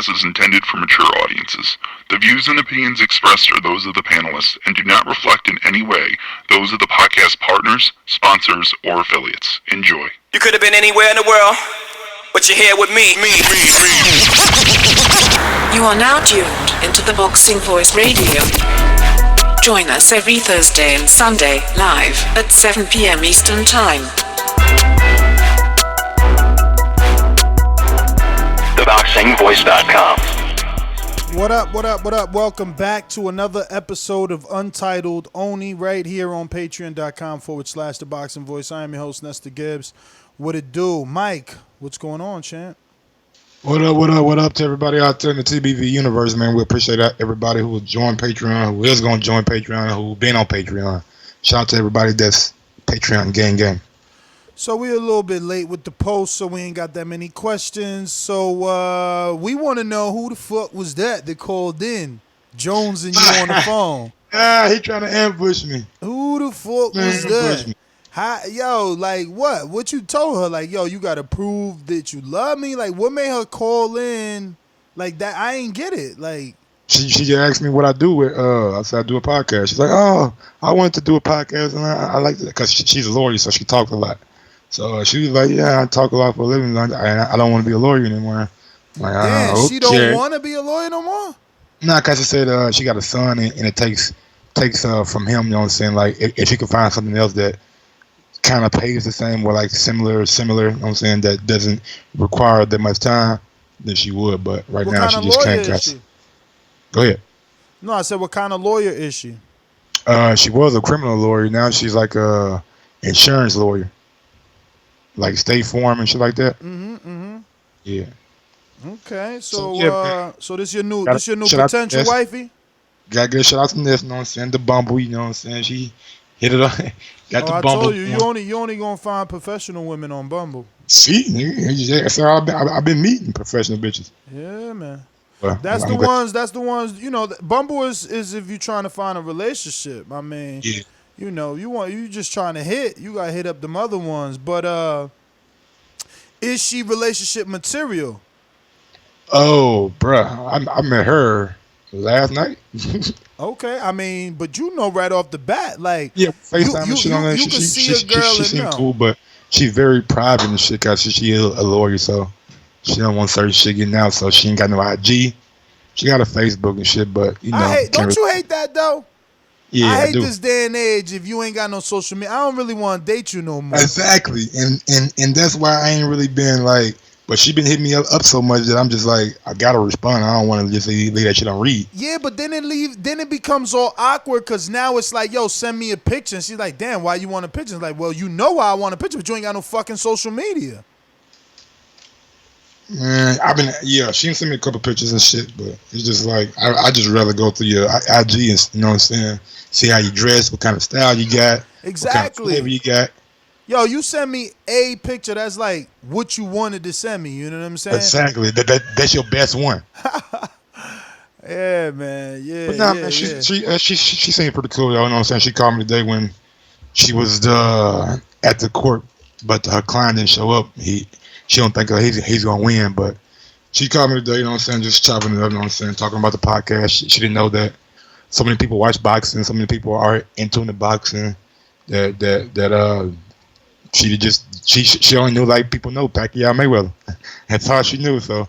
podcast is intended for mature audiences. The views and opinions expressed are those of the panelists and do not reflect in any way those of the podcast partners, sponsors, or affiliates. Enjoy. You could have been anywhere in the world, but you're here with me. You are now tuned into the Boxing Voice Radio. Join us every Thursday and Sunday, live at 7 p.m. Eastern Time. TheBoxingVoice.com. What up? Welcome back to another episode of Untitled, only right here on Patreon.com/The Boxing Voice. I am your host, Nestor Gibbs. What it do? Mike, what's going on, champ? What up to everybody out there in the TBV universe, man. We appreciate everybody who will join Patreon, who is going to join Patreon, who been on Patreon. Shout out to everybody that's Patreon gang. So we're a little bit late with the post, so we ain't got that many questions. So we want to know who the fuck was that called in? Jones and you on the phone. He trying to ambush me. Who the fuck was that? How, yo, like what? What you told her? Like, yo, you gotta prove that you love me? Like, what made her call in like that? I ain't get it. Like, she just asked me what I do with I said I do a podcast. She's like, oh, I wanted to do a podcast and I like it because she's a lawyer, so she talks a lot. So she was like, yeah, I talk a lot for a living. I don't want to be a lawyer anymore. Like, damn, okay. She don't want to be a lawyer no more? Nah, because she said she got a son and it takes from him, you know what I'm saying? Like, if she could find something else that kind of pays the same or like similar, you know what I'm saying, that doesn't require that much time, then she would. But right now she just can't. Go ahead. No, I said, what kind of lawyer is she? She was a criminal lawyer. Now she's like a insurance lawyer, like State Farm and shit like that. Yeah. Okay, so this your new potential wifey? Gotta give a shout out to this, you know what I'm saying? The Bumble, you know what I'm saying? She hit it up. Got the I Bumble. told you only gonna find professional women on Bumble. See, nigga, so I've been meeting professional bitches. Yeah, man. Well, That's the ones. You know, Bumble is if you're trying to find a relationship. I mean, yeah. You know, you just trying to hit. You gotta hit up them other ones. But is she relationship material? Oh, bruh, I met her last night. Okay, I mean, but you know right off the bat, like, yeah, FaceTime and shit on that. You can see a girl she and seems know. cool, but she's very private and shit because she is a lawyer, so she don't want certain shit getting out, so she ain't got no IG. She got a Facebook and shit, but you know. Don't you hate that though? Yeah, I hate do. this day and age. If you ain't got no social media, I don't really want to date you no more. Exactly, and that's why I ain't really been like. But she been hitting me up so much that I'm just like, I gotta respond. I don't want to just leave that shit on read. Yeah, but then it becomes all awkward because now it's like, yo, send me a picture. And she's like, damn, why you want a picture? It's like, well, you know why I want a picture, but you ain't got no fucking social media. Man, she done sent me a couple pictures and shit, but it's just like, I just rather go through your IG and, you know what I'm saying, see how you dress, what kind of style you got, exactly, what kind of flavor you got. Yo, you send me a picture that's like what you wanted to send me. You know what I'm saying? Exactly. That's your best one. Yeah, man. Yeah. But nah, yeah, man, yeah. she seemed pretty cool. You know what I'm saying? She called me today when she was at the court, but her client didn't show up. She don't think he's gonna win, but she called me today. You know what I'm saying? Just chopping it up. You know what I'm saying? Talking about the podcast. She didn't know that so many people watch boxing. So many people are into the boxing. That she only knew like people know Pacquiao Mayweather. That's all she knew. So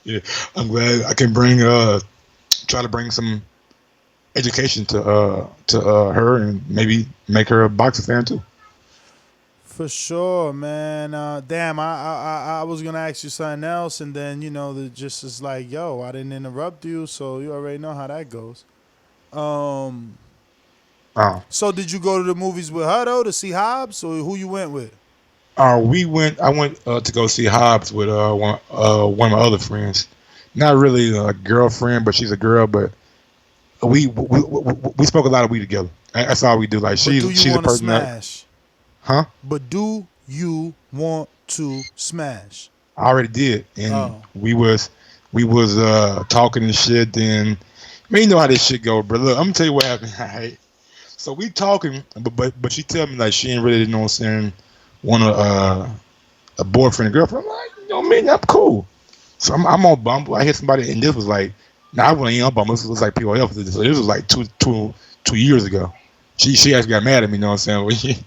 yeah, I'm glad I can try to bring some education to her and maybe make her a boxing fan too. For sure, man. Damn, I was gonna ask you something else, and then you know, the just is like, yo, I didn't interrupt you, so you already know how that goes. So did you go to the movies with her though to see Hobbs, or who you went with? I went to go see Hobbs with one of my other friends. Not really a girlfriend, but she's a girl. But we spoke a lot of weed together. That's all we do. Like she's a person smash? Huh? But do you want to smash? I already did, and we was talking and shit. Then, you know how this shit go, bro. Look, I'm gonna tell you what happened. Right? So we talking, but she tell me like she ain't really, you know what I'm saying, want a boyfriend and girlfriend. I'm like, you know what I mean? I'm cool. So I'm on Bumble. I hit somebody, and this was like, now I wasn't even on Bumble. This was like POF. So this was like 2 years ago. She actually got mad at me. You know what I'm saying?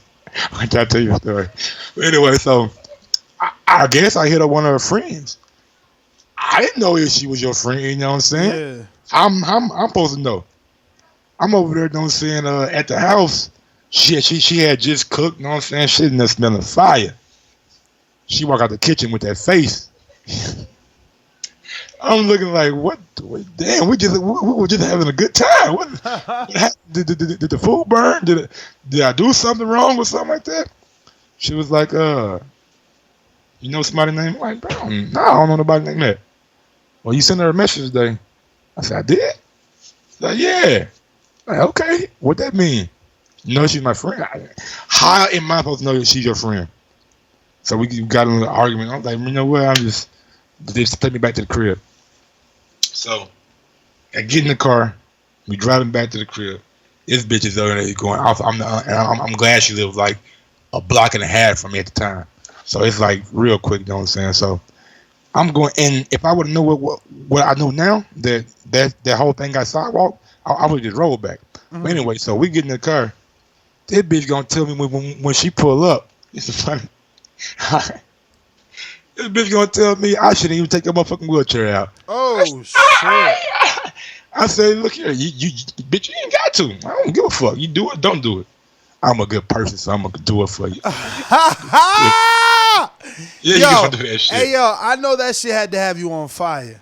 I can't tell you a story. But anyway, so I guess I hit up one of her friends. I didn't know if she was your friend. You know what I'm saying? Yeah. I'm supposed to know. I'm over there. You know what I'm saying? At the house, she had just cooked. You know what I'm saying? She didn't smelling fire. She walked out the kitchen with that face. I'm looking like, what? Damn, we were just having a good time. What happened? Did the food burn? Did I do something wrong or something like that? She was like, you know somebody named like, bro, no, I don't know nobody named that. Well, you sent her a message today. I said, I did? She's like, yeah. Like, okay, what that mean? You know she's my friend. How am I supposed to know that she's your friend? So we got in an argument. I was like, you know what? Just take me back to the crib. So I get in the car. We driving back to the crib. This bitch is over there going off. I'm glad she lived like a block and a half from me at the time. So it's like real quick, you know what I'm saying? So I'm going, and if I would know what I know now, that whole thing got sidewalk, I would just roll back. Mm-hmm. But anyway, so we get in the car. This bitch gonna tell me when she pull up. It's funny. This bitch gonna tell me I shouldn't even take that motherfucking wheelchair out. Oh shit! I say, look here, you bitch, you ain't got to. I don't give a fuck. You do it, don't do it. I'm a good person, so I'm gonna do it for you. Yeah, you gonna do that shit. Hey yo, I know that shit had to have you on fire.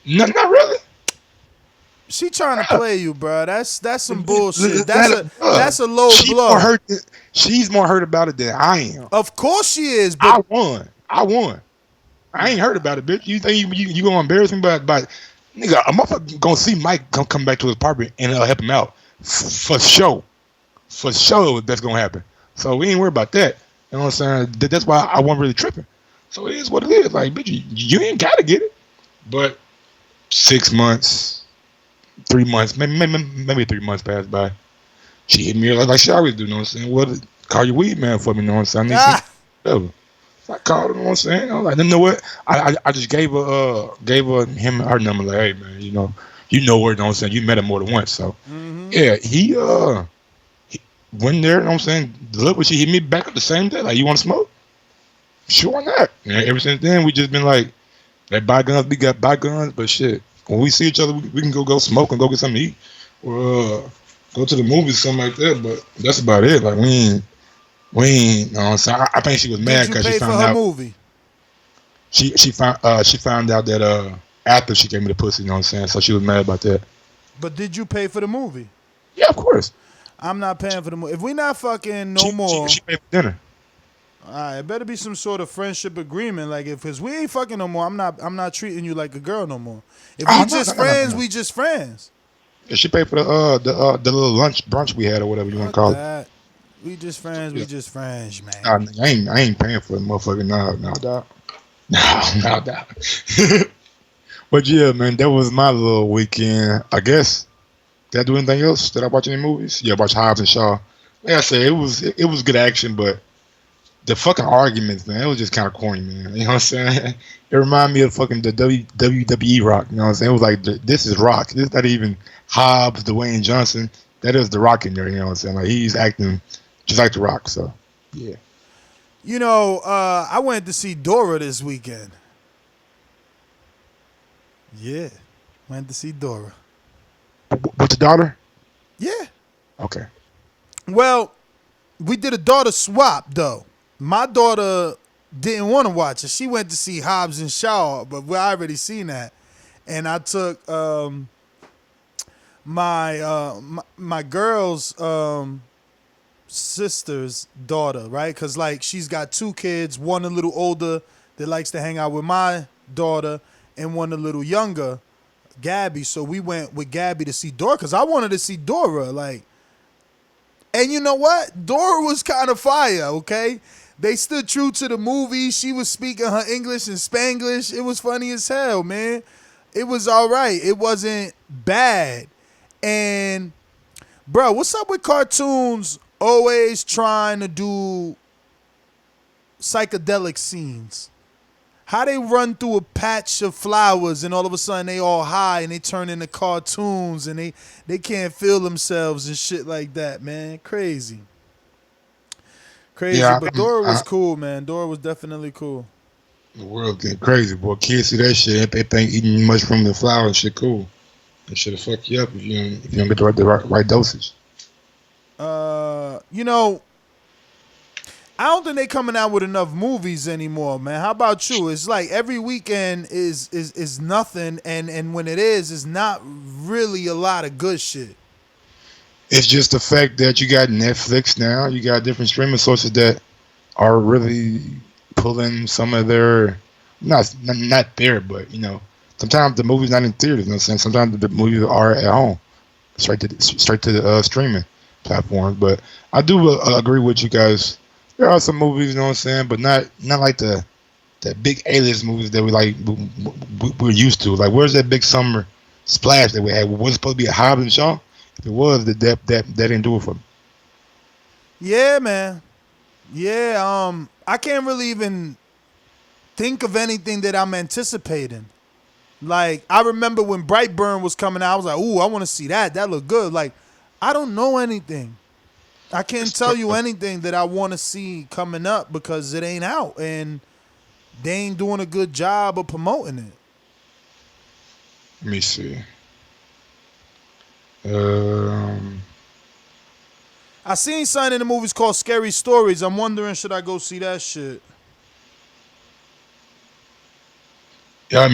No, not really. She trying to play you, bro. That's some bullshit. That's a low blow. She's more hurt about it than I am. Of course she is, but I won. I ain't heard about it, bitch. You think you gonna embarrass me by nigga? A motherfucker gonna see Mike come back to his apartment and help him out for sure. For sure, that's gonna happen. So we ain't worried about that. You know what I'm saying? That's why I wasn't really tripping. So it is what it is. Like, bitch, you ain't gotta get it. But 6 months, 3 months, maybe 3 months passed by. She hit me like she always do. You know what I'm saying? Well, call your weed man for me. You know what I'm saying? I need some. I called her. You know what I'm saying? I was like, you know what? I just gave her number. Like, hey man, you know where. You know what I'm saying? You met him more than once. So yeah, he went there. You know what I'm saying? Delivered. She hit me back up the same day. Like, you want to smoke? Sure, why not? And ever since then, we just been like, let bygones be got bygones. But shit, when we see each other, we can go smoke and go get something to eat, or go to the movies, something like that. But that's about it. Like, we ain't. You know what I'm saying? I think she was mad because she found out. Movie? She found out that after she gave me the pussy. You know what I'm saying? So she was mad about that. But did you pay for the movie? Yeah, of course. I'm not paying for the movie. If we not fucking more, she paid for dinner. All right, it better be some sort of friendship agreement. Like, if we ain't fucking no more, I'm not treating you like a girl no more. If we just friends, we just friends. Yeah, she paid for the little lunch brunch we had or whatever you want to call it. We just friends. We just friends, man. I ain't paying for the motherfucker. No, dog. No, dog. But yeah, man, that was my little weekend. I guess. Did I do anything else? Did I watch any movies? Yeah, I watched Hobbs and Shaw. Like I said, it was good action, but the fucking arguments, man, it was just kind of corny, man. You know what I'm saying? It reminded me of fucking the WWE Rock. You know what I'm saying? It was like, this is Rock. This is not even Hobbs, Dwayne Johnson. That is the Rock in there. You know what I'm saying? Like, he's acting just like the Rock. So, yeah. You know, I went to see Dora this weekend. Yeah, went to see Dora. With the daughter? Yeah. Okay. Well, we did a daughter swap, though. My daughter didn't want to watch it. She went to see Hobbs and Shaw, but we already seen that. And I took my girl's sister's daughter, right? Because, like, she's got two kids, one a little older that likes to hang out with my daughter, and one a little younger, Gabby. So we went with Gabby to see Dora because I wanted to see Dora. Like, and you know what? Dora was kind of fire, okay? They stood true to the movie. She was speaking her English and Spanglish. It was funny as hell, man. It was all right. It wasn't bad. And, bro, what's up with cartoons always trying to do psychedelic scenes? How they run through a patch of flowers and all of a sudden they all high and they turn into cartoons and they can't feel themselves and shit like that, man. Crazy. Crazy. Yeah, But Dora was cool, man. Dora was definitely cool. the world getting crazy, boy. Kids see that shit. They think eating mushroom and flour and shit cool. It should have fucked you up if you don't get the right dosage. You know, I don't think they coming out with enough movies anymore, man. How about you? It's like every weekend is nothing, and when it is, it's not really a lot of good shit. It's just the fact that you got Netflix now. You got different streaming sources that are really pulling some of their not there, but sometimes the movie's not in theaters. You know what I'm saying? Sometimes the movies are at home, straight to the streaming platforms. But I do agree with you guys. There are some movies, you know what I'm saying, but not like the big A-list movies that we're used to. Like, where's that big summer splash that we had? Was it supposed to be a Hobbs and Shaw? If it was, that didn't do it for me. Yeah, man. Yeah, I can't really even think of anything that I'm anticipating. Like, I remember when Brightburn was coming out, I was like, ooh, I want to see that. That looked good. Like, I don't know anything. I can't tell you anything that I want to see coming up because it ain't out and they ain't doing a good job of promoting it. Let me see. I seen something in the movies called Scary Stories. I'm wondering, should I go see that shit? Yeah,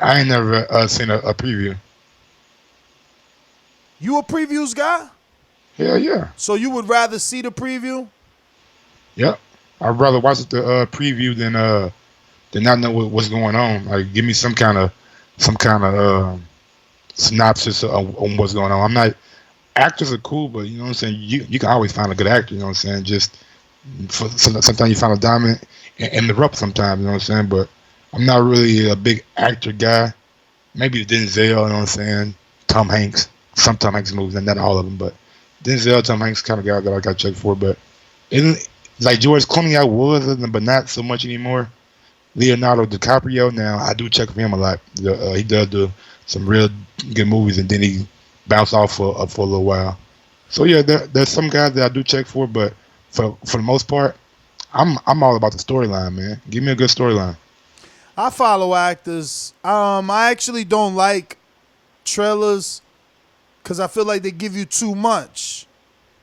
I ain't never seen a preview. You a previews guy? Hell yeah. So you would rather see the preview? Yep. I'd rather watch the preview than not know what's going on. Like, give me some kind of synopsis on what's going on. I'm not. Actors are cool, but you know what I'm saying. You can always find a good actor. You know what I'm saying. Just sometimes you find a diamond in the rough. Sometimes you know what I'm saying. But I'm not really a big actor guy. Maybe Denzel. You know what I'm saying. Tom Hanks. Some Tom Hanks movies, and not all of them, but Denzel, Tom Hanks, kind of guy that I got checked for. But isn't like George Clooney? I was, but not so much anymore. Leonardo DiCaprio. Now I do check for him a lot. He does do some real good movies, and then he bounce off for a little while. So yeah, there's some guys that I do check for, but for the most part, I'm all about the storyline, man. Give me a good storyline. I follow actors. I actually don't like trailers because I feel like they give you too much.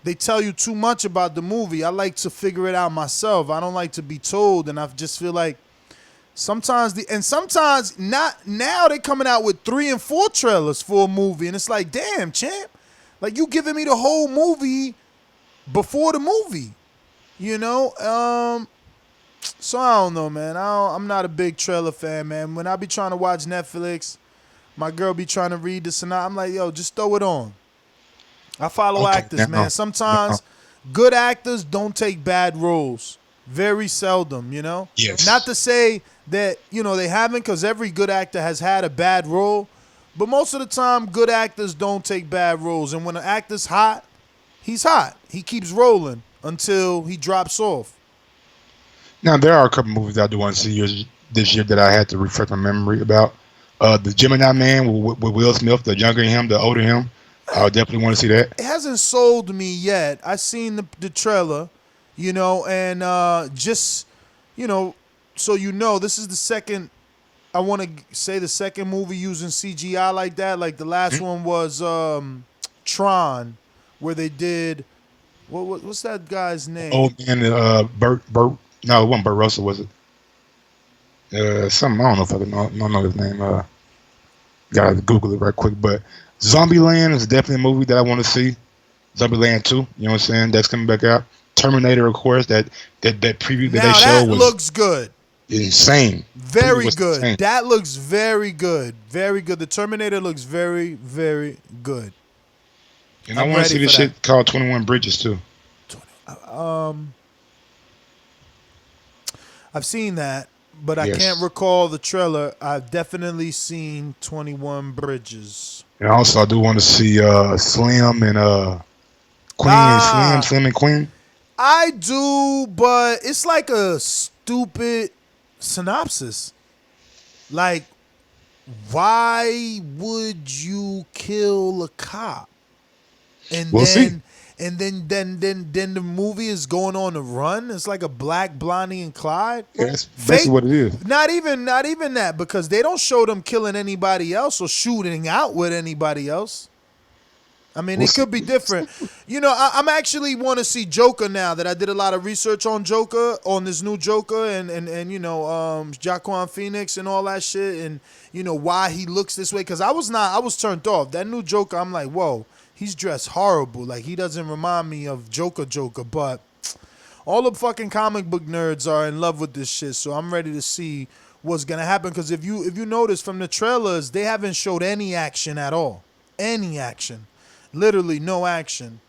They tell you too much about the movie. I like to figure it out myself. I don't like to be told, and I just feel like sometimes not now they're coming out with 3 and 4 trailers for a movie, and it's like, damn, champ, like you giving me the whole movie before the movie, you know? So I don't know, man. I'm not a big trailer fan, man. When I be trying to watch Netflix, my girl be trying to read the synopsis. I'm like, yo, just throw it on. I follow actors, man. Sometimes good actors don't take bad roles. Very seldom, you know? Yes. Not to say that, they haven't, because every good actor has had a bad role. But most of the time, good actors don't take bad roles. And when an actor's hot, he's hot. He keeps rolling until he drops off. Now, there are a couple movies I do want to see this year that I had to refresh my memory about. The Gemini Man with Will Smith, the younger him, the older him. I definitely want to see that. It hasn't sold me yet. I seen the trailer, and just, so this is the second, I want to say the second movie using CGI like that. Like the last one was Tron, where they did, what's that guy's name? Oh, man, Burt, no, it wasn't Burt Russell, was it? Something, I don't know if I don't know his name. Gotta Google it right quick, but Zombieland is definitely a movie that I want to see. Zombieland 2, you know what I'm saying? That's coming back out. Terminator, of course, that preview that they showed was looks good. Insane. Very good. Insane. That looks very good. Very good. The Terminator looks very, very good. And I want to see this shit called 21 Bridges too. I've seen that, but I Yes. can't recall the trailer. I've definitely seen 21 Bridges. And also, I do want to see Slim and Queen. Slim and Queen. I do, but it's like a stupid synopsis. Like, why would you kill a cop? And We'll see. then then the movie is going on the run. It's like a Black Blondie and Clyde. Yeah, that's basically Fake. what it is. Not even that, because they don't show them killing anybody else or shooting out with anybody else. I mean, We'll it could see. be different. You know, I'm actually want to see Joker now that I did a lot of research on Joker, on this new Joker, and you know, Joaquin Phoenix and all that shit, and you know why he looks this way. Because I was turned off. That new Joker, I'm like, whoa, he's dressed horrible. Like, he doesn't remind me of Joker, but all the fucking comic book nerds are in love with this shit. So I'm ready to see what's gonna happen. Because if you notice from the trailers, they haven't showed any action at all. Any action. Literally no action.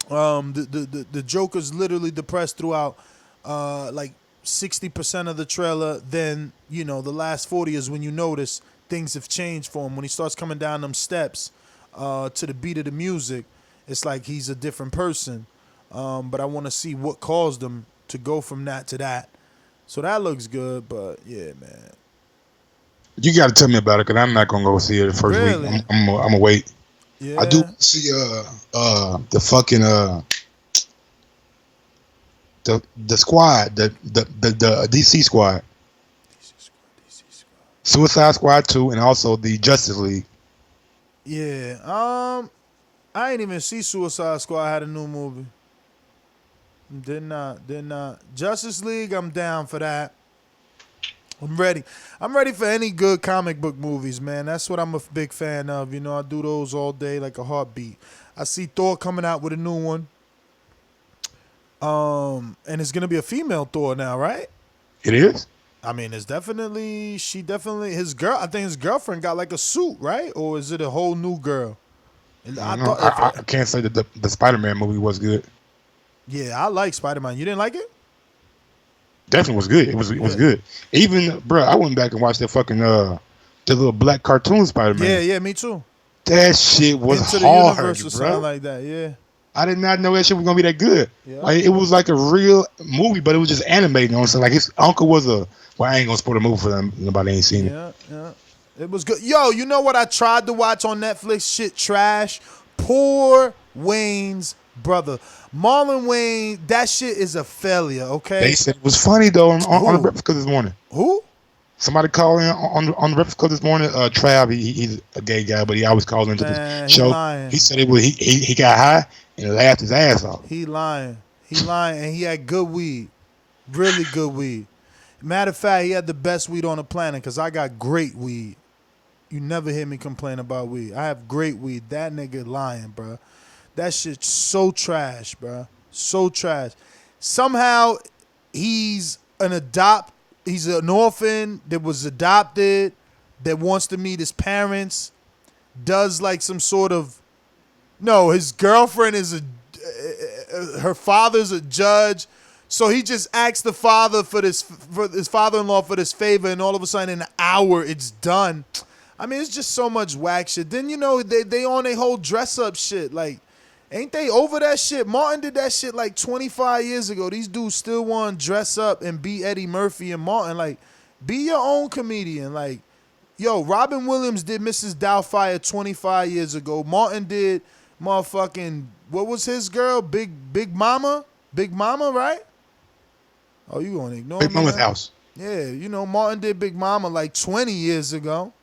The Joker's literally depressed throughout like 60% of the trailer. Then, you know, the last 40 is when you notice things have changed for him. When he starts coming down them steps to the beat of the music, it's like he's a different person. But I want to see what caused him to go from that to that. So that looks good, but yeah, man. You got to tell me about it, because I'm not gonna go see it the first Really? week. I'm gonna wait. Yeah. I do see the fucking the squad, the DC squad, Suicide Squad 2, and also the Justice League. Yeah. I ain't even see Suicide Squad had a new movie. Did not. Justice League, I'm down for that. I'm ready. I'm ready for any good comic book movies, man. That's what I'm a big fan of. You know, I do those all day like a heartbeat. I see Thor coming out with a new one. And it's gonna be a female Thor now, right? It is. I mean, his girl. I think his girlfriend got like a suit, right? Or is it a whole new girl? I can't say that the Spider-Man movie was good. Yeah, I like Spider-Man. You didn't like it? Definitely was good. It was good. Even, bro, I went back and watched that fucking the little black cartoon Spider-Man. Yeah, me too. That shit was Into the hard, universe or bro. something like that. Yeah. I did not know that shit was gonna be that good. Yeah. Like, it was like a real movie, but it was just animated. You know what I'm saying? Like, his uncle was well, I ain't gonna spoil the movie for them. Nobody ain't seen it. Yeah. It was good. Yo, you know what I tried to watch on Netflix? Shit trash. Poor Wayne's brother. Marlon Wayne, that shit is a failure, okay? They said it was funny though on the Breakfast Club this morning. Who? Somebody called in on the Breakfast Club this morning. Trav, he's a gay guy, but he always calls into the show. Lying. He said he got high and laughed his ass off. He lying, and he had good weed, really good weed. Matter of fact, he had the best weed on the planet, because I got great weed. You never hear me complain about weed. I have great weed. That nigga lying, bro. That shit's so trash, bro. So trash. Somehow he's an orphan that was adopted, that wants to meet his parents, does like some sort of, no, his girlfriend is her father's a judge. So he just asked the father for his father-in-law for this favor, and all of a sudden in an hour it's done. I mean, it's just so much whack shit. Then, you know, they on a whole dress-up shit. Like, ain't they over that shit? Martin did that shit like 25 years ago. These dudes still want to dress up and be Eddie Murphy and Martin. Like, be your own comedian. Like, yo, Robin Williams did Mrs. Doubtfire 25 years ago. Martin did motherfucking, what was his girl? Big Mama? Big Mama, right? Oh, you gonna ignore Big me? Mama's now? house. Yeah, you know, Martin did Big Mama like 20 years ago.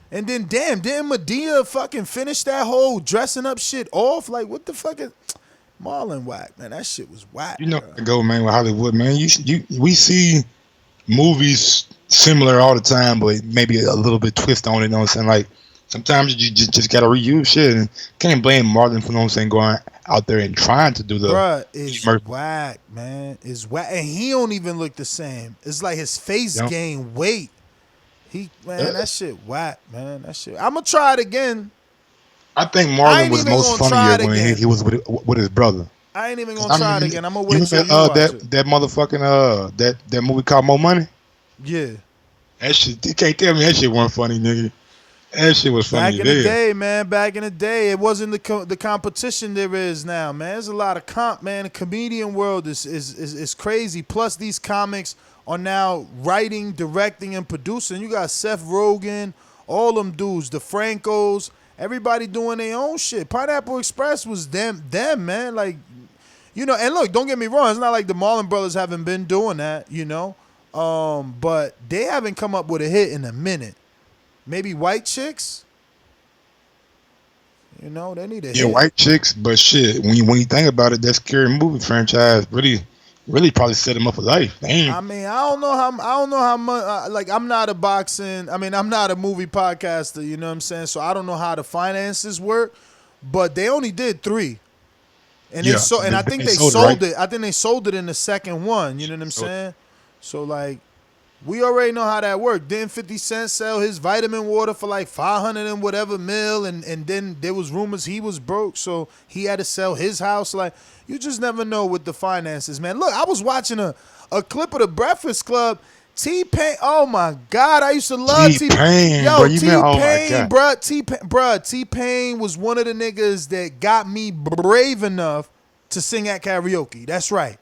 And then, damn, didn't Medea fucking finish that whole dressing up shit off? Like, what the fuck is Marlon whack, man? That shit was whack. You know, bro. I go, man, with Hollywood, man. We see movies similar all the time, but maybe a little bit twist on it. You know what I'm saying? Like, sometimes you just gotta reuse shit, and can't blame Marlon for, you know what I'm saying, going out there and trying to do the. Bruh, it's whack, man. It's whack, and he don't even look the same. It's like his face gained weight. That shit whack, man. That shit. I'm gonna try it again. I think Marlon was most funnier when he was with his brother. I ain't even gonna try it again. I'm gonna wait till you watch it. That motherfucking that movie called More Money. Yeah. That shit. You can't tell me that shit wasn't funny, nigga. That shit was Back funny in the as hell. day, man. Back in the day, it wasn't the competition there is now, man. There's a lot of comp, man. The comedian world is crazy. Plus, these comics are now writing, directing, and producing. You got Seth Rogen, all them dudes, the Francos, everybody doing their own shit. Pineapple Express was them, man. Like, you know, and look, don't get me wrong. It's not like the Marlon Brothers haven't been doing that, you know. But they haven't come up with a hit in a minute. Maybe White Chicks. You know, they need a Yeah, hit. White Chicks, but shit, when you think about it, that scary movie franchise really probably set them up for life. They ain't, I mean, I don't know how much. Like, I'm not a boxing. I mean, I'm not a movie podcaster. You know what I'm saying? So I don't know how the finances work. But they only did 3, and Yeah, I think they sold it, sold right? it. I think they sold it in the second one. You know what I'm saying? So like, we already know how that worked. Didn't 50 Cent sell his vitamin water for like 500 and whatever mil, and then there was rumors he was broke, so he had to sell his house. Like, you just never know with the finances, man. Look, I was watching a clip of the Breakfast Club. T-Pain, oh my God, I used to love T-Pain. T-Pain, Yo, bro, you mean, oh my T-Pain, God. T-Pain was one of the niggas that got me brave enough to sing at karaoke. That's right.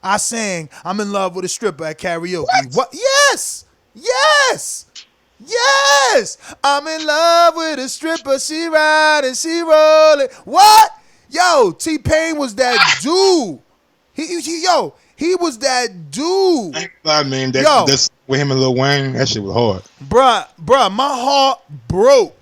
I sang "I'm in Love with a Stripper" at karaoke. What? Yes. I'm in love with a stripper. She ride and she roll it. What? Yo, T-Pain was that dude. He was that dude. I mean, Yo. that's with him and Lil Wayne. That shit was hard. Bruh, my heart broke.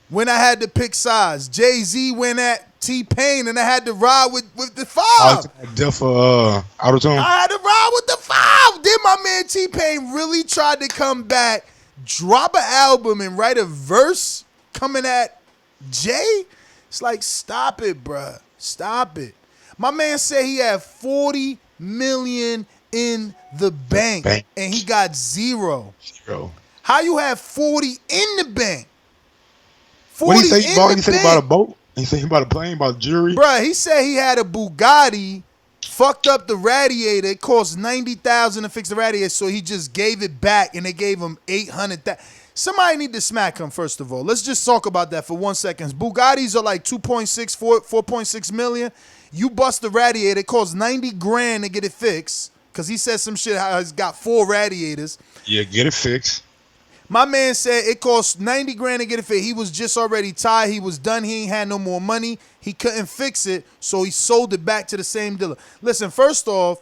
When I had to pick sides. Jay-Z went at T-Pain, and I had to ride with the 5. Death for Auto-Tune. I had to ride with the 5. Then my man T-Pain really tried to come back, drop an album, and write a verse coming at Jay. It's like, stop it, bruh. Stop it. My man said he had 40 million in the bank, and he got 0. How you have 40 in the bank? 40 What did he say he bought? in He the said he bank. bought a boat? He said he bought a plane, bought jewelry? Bruh, he said he had a Bugatti, fucked up the radiator. It cost $90,000 to fix the radiator, so he just gave it back, and they gave him $800,000. Somebody need to smack him, first of all. Let's just talk about that for 1 second. Bugattis are like 4.6 million. You bust the radiator, it costs 90 grand to get it fixed, because he said some shit how he's got 4 radiators. Yeah, get it fixed. My man said it cost 90 grand to get it fixed. He was just already tired. He was done. He ain't had no more money. He couldn't fix it, so he sold it back to the same dealer. Listen, first off,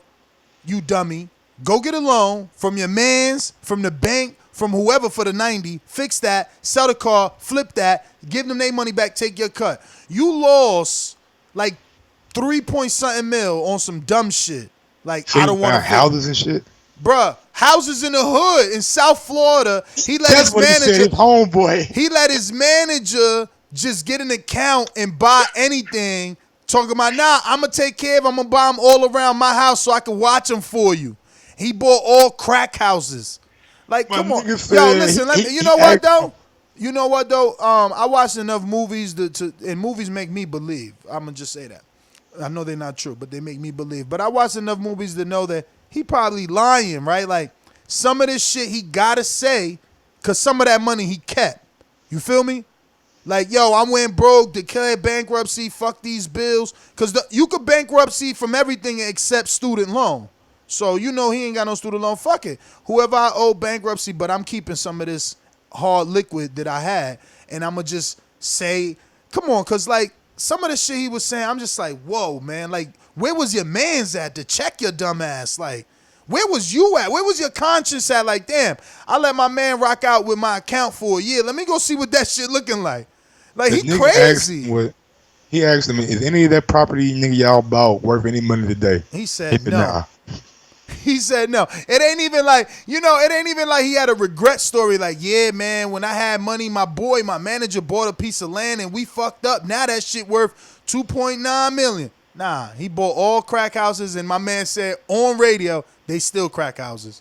you dummy, go get a loan from your mans, from the bank, from whoever for the 90. Fix that, sell the car, flip that, give them their money back, take your cut. You lost like 3 point something mil on some dumb shit. Like, So I don't want to houses and shit. Bruh, houses in the hood in South Florida. He let That's his what he said. manager. His homeboy. He let his manager just get an account and buy anything. Talking about, nah, I'm going to take care of him. I'm going to buy them all around my house so I can watch them for you. He bought all crack houses. Like, My come on. nigga Yo, said listen, he- you he know what, asked- though? You know what, though? I watched enough movies, and movies make me believe. I'm going to just say that. I know they're not true, but they make me believe. But I watched enough movies to know that he probably lying, right? Like, some of this shit he gotta say, cause some of that money he kept. You feel me? Like, yo, I went broke, declared bankruptcy, fuck these bills. Cause you could bankruptcy from everything except student loan. So you know he ain't got no student loan. Fuck it. Whoever I owe bankruptcy, but I'm keeping some of this hard liquid that I had. And I'ma just say, come on, cause like some of the shit he was saying, I'm just like, whoa, man. Like, where was your mans at to check your dumb ass? Like, where was you at? Where was your conscience at? Like, damn, I let my man rock out with my account for a year. Let me go see what that shit looking like. Like, The he nigga crazy. He asked him, is any of that property nigga y'all bought worth any money today? He said no. Nah. He said no. It ain't even like, it ain't even like he had a regret story. Like, yeah, man, when I had money, my manager bought a piece of land and we fucked up. Now that shit worth 2.9 million. Nah, he bought all crack houses, and my man said on radio, they still crack houses.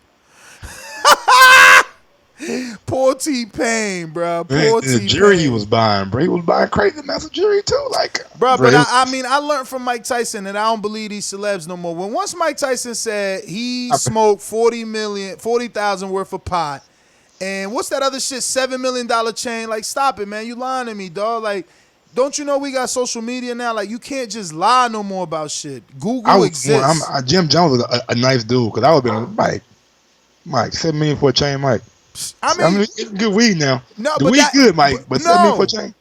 Poor T-Pain, bro. Poor T-Pain. The jury he was buying, bro. He was buying crazy amounts of jury too. Like, Bro, but I learned from Mike Tyson that I don't believe these celebs no more. Once Mike Tyson said he smoked 40,000 worth of pot, And what's that other shit? $7 million chain. Like, stop it, man. You lying to me, dog. Like, don't you know we got social media now? Like, you can't just lie no more about shit. Google exists. Jim Jones was a nice dude because I would have been Mike, 7 million for a chain, Mike. I mean, it's good weed now. No, the but weed that, good, Mike. But 7 million for a chain.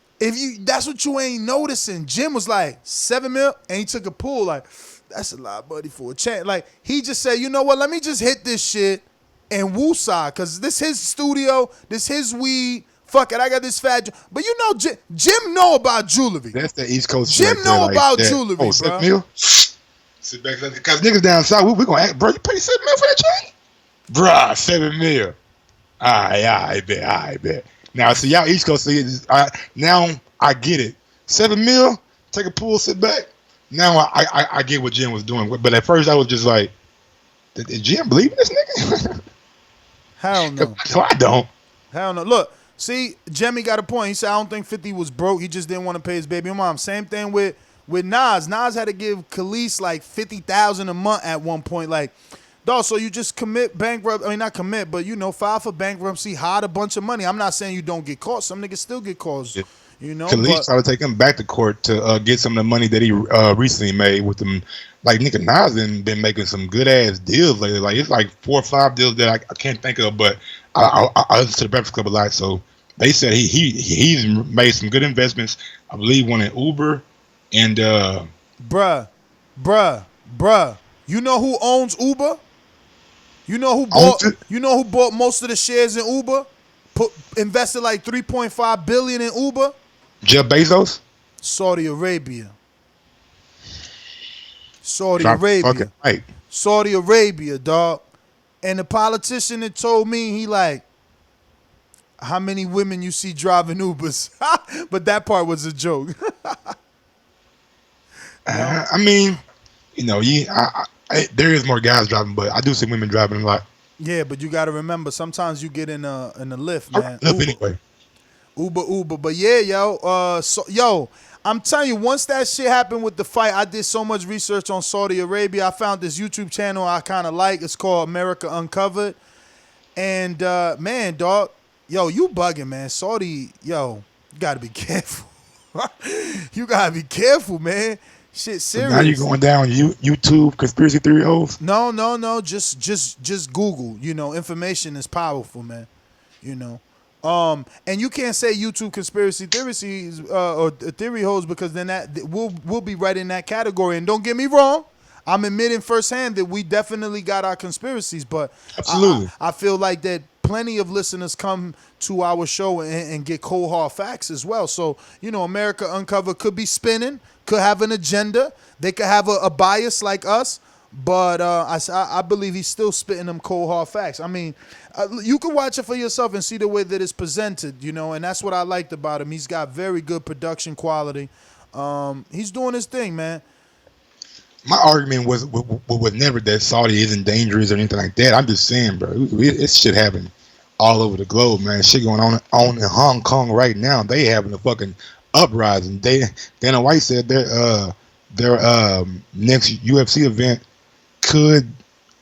That's what you ain't noticing. Jim was like 7 mil, and he took a pull. Like, that's a lot, buddy, for a chain. Like, he just said, you know what? Let me just hit this shit and woosah, cause this his studio, this his weed. Fuck it, I got this fat. But you know, Jim know about jewelry. That's the East Coast. Jim right know there, about like jewelry, bro. 7 mil. Sit back, cause niggas down south, we gonna act, bro. You pay 7 mil for that chain, bruh? 7 mil. I bet. Now, see, y'all East Coast, now I get it. 7 mil, take a pull, sit back. Now I get what Jim was doing. But at first I was just like, did Jim believe in this nigga? Hell no. So I don't. Hell no. Look, see, Jimmy got a point. He said, I don't think 50 was broke. He just didn't want to pay his baby mom. Same thing with Nas. Nas had to give Khalees like $50,000 a month at one point. Like, dog, so you just commit bankrupt. I mean, not commit, but, you know, file for bankruptcy, hide a bunch of money. I'm not saying you don't get caught. Some niggas still get caught. Yeah. You know, Khalees tried to take him back to court to get some of the money that he recently made with them. Like, nigga, Nas been making some good ass deals lately. Like, it's like 4 or 5 deals that I can't think of, but I listen to the Breakfast Club a lot, so they said he's made some good investments. I believe one in Uber and bruh. You know who owns Uber? You know who bought most of the shares in Uber? Invested like $3.5 billion in Uber? Jeff Bezos? Saudi Arabia. Right. Saudi Arabia, dog. And the politician that told me, he like, how many women you see driving Ubers? But that part was a joke. I mean, you know, there is more guys driving, but I do see women driving a lot. Yeah, but you got to remember, sometimes you get in a lift, man. Anyway. Uber. But yeah, yo, I'm telling you, once that shit happened with the fight, I did so much research on Saudi Arabia. I found this YouTube channel I kind of like. It's called America Uncovered. And, man, dog, yo, you bugging, man. Saudi, yo, you got to be careful. You got to be careful, man. Shit, serious. So now you going down YouTube conspiracy theory holes? No. Just Google. You know, information is powerful, man. You know. And you can't say YouTube conspiracy theories or theory holes, because then that we'll be right in that category. And don't get me wrong, I'm admitting firsthand that we definitely got our conspiracies, but absolutely, I feel like that plenty of listeners come to our show and get cold hard facts as well. So, you know, America Uncovered could be spinning, could have an agenda. They could have a bias like us, but I believe he's still spitting them cold hard facts. I mean, you can watch it for yourself and see the way that it's presented, you know, and that's what I liked about him. He's got very good production quality. He's doing his thing, man. My argument was never that Saudi isn't dangerous or anything like that. I'm just saying, bro, it's shit happening all over the globe, man. Shit going on in Hong Kong right now. They having a fucking uprising. Dana White said their next UFC event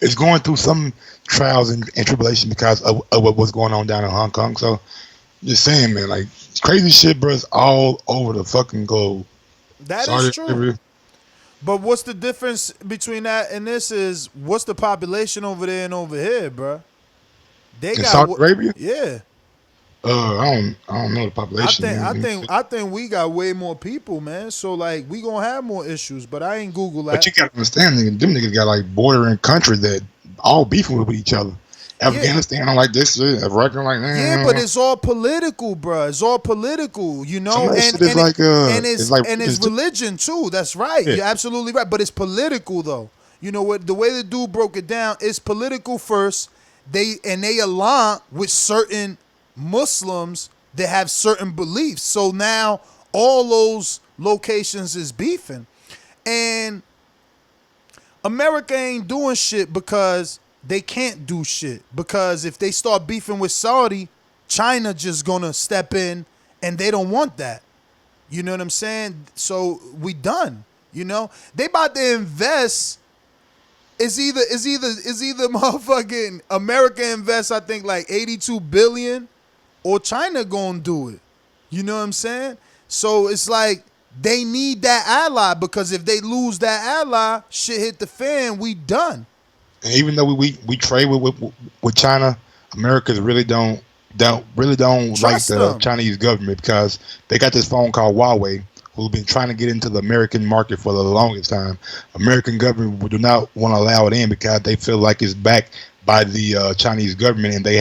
is going through some trials and tribulation because of what's going on down in Hong Kong. So, just saying, man, like, crazy shit, bro, is all over the fucking globe. That is true. But what's the difference between that and this is, what's the population over there and over here, bro? They got Saudi Arabia? Yeah. I don't know the population. I think we got way more people, man. So like we gonna have more issues, but I ain't Google that. But you gotta understand, them niggas got like bordering countries that all beefing with each other. Afghanistan, I'm like this shit. Iraq, I'm like, yeah, but it's all political, bro. It's all political, you know. And it's religion too. That's right. Yeah. You're absolutely right. But it's political though. You know what? The way the dude broke it down, it's political first. They align with certain Muslims that have certain beliefs. So now all those locations is beefing. And America ain't doing shit because they can't do shit. Because if they start beefing with Saudi, China just gonna step in, and they don't want that. You know what I'm saying? So we done. You know? They about to invest it's either motherfucking America invests, I think, like 82 billion, or China gonna do it. You know what I'm saying? So it's like they need that ally, because if they lose that ally, shit hit the fan, we done. And even though we trade with China, Americans really don't like Trust the them. Chinese government, because they got this phone called Huawei, who've been trying to get into the American market for the longest time. American government do not want to allow it in because they feel like it's backed by the Chinese government, and they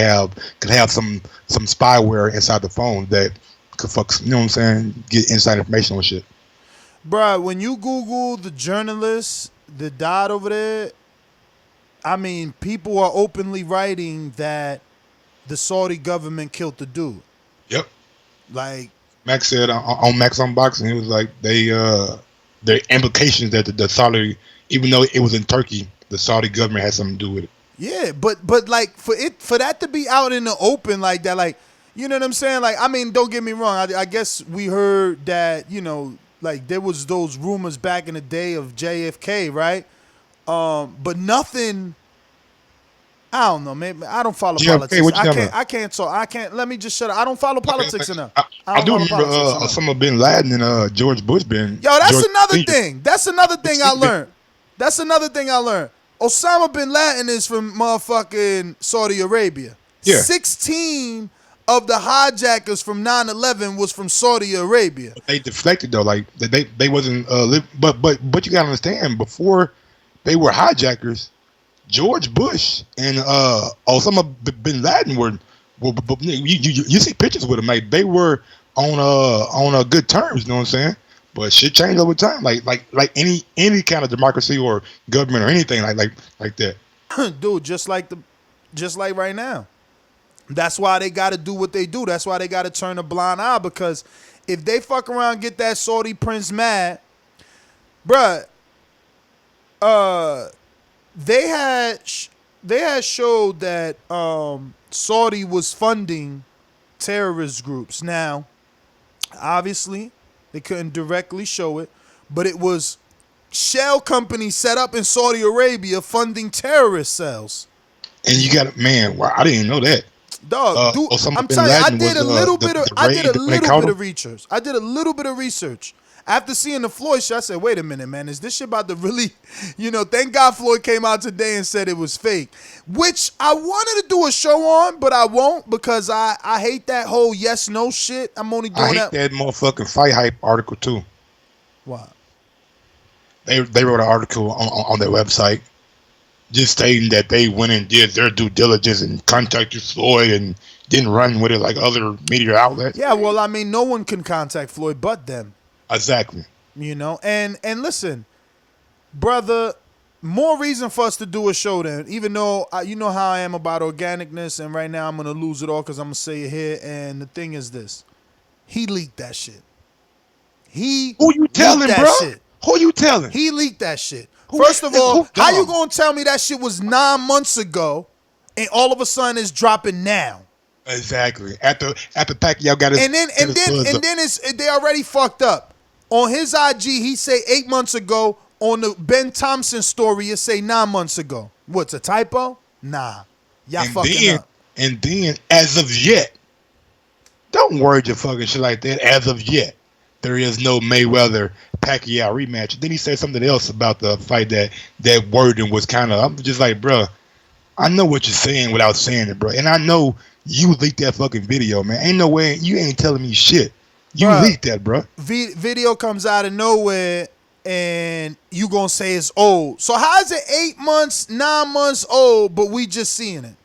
could have some spyware inside the phone that could fuck. You know what I'm saying? Get inside information on shit. Bruh, when you Google the journalists that died over there, I mean, people are openly writing that the Saudi government killed the dude. Yep. Like, Max said on Max Unboxing, it was like the implications that the Saudi, even though it was in Turkey, the Saudi government had something to do with it. yeah, but like for that to be out in the open like that, like, you know what I'm saying? Like, I mean, don't get me wrong. I guess we heard that, like there was those rumors back in the day of JFK, right? But nothing. I don't know, man. I don't follow JFK, politics. what you I talking can't. about? I can't talk. I can't. Let me just shut up. I don't follow politics enough. I do follow remember politics enough. Osama bin Laden and George Bush being. Yo, that's George another Senior. thing. That's another thing I learned. That's another thing I learned. Osama bin Laden is from motherfucking Saudi Arabia. Yeah. 16 of the hijackers from 9/11 was from Saudi Arabia. They deflected though, like they wasn't. But you gotta understand, before they were hijackers, George Bush and Osama bin Laden were you see pictures with them, like they were on good terms. You know what I'm saying? But shit changed over time, like any kind of democracy or government or anything like that. Dude, just like right now. That's why they got to do what they do. That's why they got to turn a blind eye, because if they fuck around and get that Saudi prince mad, bruh, they had showed that Saudi was funding terrorist groups. Now, obviously, they couldn't directly show it, but it was shell companies set up in Saudi Arabia funding terrorist cells. And you got wow, I didn't know that. Dog, dude, Osama I'm bin telling you, I Laden did a was, little the bit of raid when they caught him? research. I did a little bit of research. After seeing the Floyd shit, I said, wait a minute, man, is this shit about to really, thank God Floyd came out today and said it was fake, which I wanted to do a show on, but I won't, because I hate that whole yes-no shit. I'm only doing I hate that motherfucking fight hype article too. Why? They wrote an article on their website just stating that they went and did their due diligence and contacted Floyd and didn't run with it like other media outlets. Yeah, well, I mean, no one can contact Floyd but them. Exactly. And listen, brother, more reason for us to do a show then, even though you know how I am about organicness, and right now I'm going to lose it all because I'm going to say it here, and the thing is this. He leaked that shit. Who you telling, bro? Shit. Who you telling? He leaked that shit. First of all, how you gonna tell me that shit was 9 months ago, and all of a sudden it's dropping now? Exactly. After Pacquiao got his and then they already fucked up. On his IG, he say 8 months ago. On the Ben Thompson story, it say 9 months ago. What's a typo? Nah, y'all fucking up. And then, as of yet, don't worry your fucking shit like that. As of yet, there is no Mayweather Pacquiao rematch. Then he said something else about the fight that wording was kind of. I'm just like, bro, I know what you're saying without saying it, bro, and I know you leaked that fucking video, man. Ain't no way you ain't telling me shit. You leaked that, bro. Video comes out of nowhere, and you gonna say it's old. So how is it 8 months, 9 months old, but we just seeing it?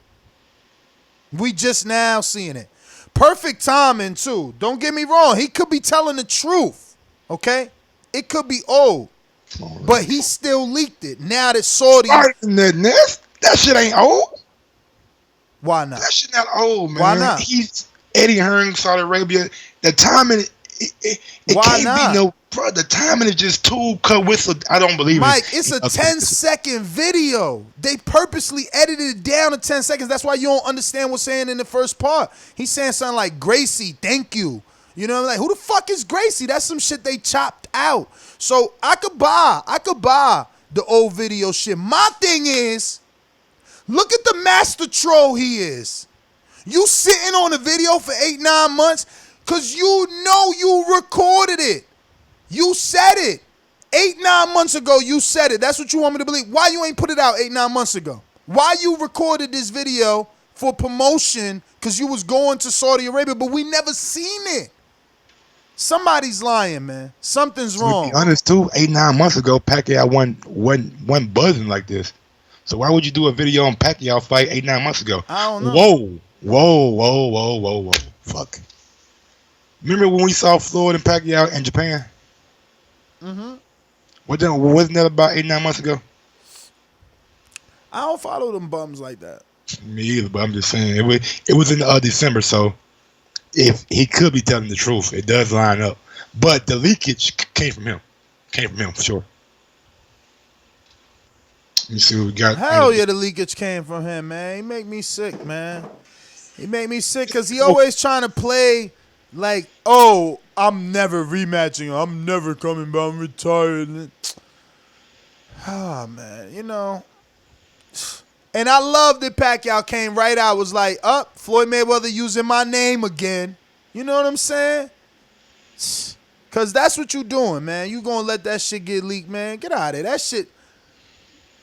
We just now seeing it. Perfect timing too. Don't get me wrong. He could be telling the truth. Okay? It could be old. But he still leaked it. Now that Saudi. That shit ain't old. Why not? That shit not old, man. Why not? He's Eddie Hearn, Saudi Arabia. The timing, it Why can't not? be no, bro. The timing is just too cut whistle. I don't believe Mike, it. it's a 10-second video. They purposely edited it down to 10 seconds. That's why you don't understand what's saying in the first part. He's saying something like, Gracie, thank you. You know, like, who the fuck is Gracie? That's some shit they chopped out. So I could buy the old video shit. My thing is, look at the master troll he is. You sitting on a video for 8-9 months because you know you recorded it. You said it. 8-9 months ago, you said it. That's what you want me to believe. Why you ain't put it out 8-9 months ago? Why you recorded this video for promotion because you was going to Saudi Arabia, but we never seen it? Somebody's lying, man. Something's wrong. To be honest, too, 8-9 months ago, Pacquiao wasn't buzzing like this. So why would you do a video on Pacquiao fight 8-9 months ago? I don't know. Whoa. Fuck. Remember when we saw Floyd and Pacquiao in Japan? Mm-hmm. Wasn't that about 8-9 months ago? I don't follow them bums like that. Me either, but I'm just saying it was in December, so if he could be telling the truth, it does line up. But the leakage came from him. For sure. Let me see what we got. Hell yeah, the leakage came from him, man. He make me sick, man. He make me sick because he always trying to play like, oh, I'm never rematching. I'm never coming back. I'm retired. Ah, man, you know. And I love that Pacquiao came right out, was like, Floyd Mayweather using my name again. You know what I'm saying? Because that's what you doing, man. You going to let that shit get leaked, man. Get out of there. That shit.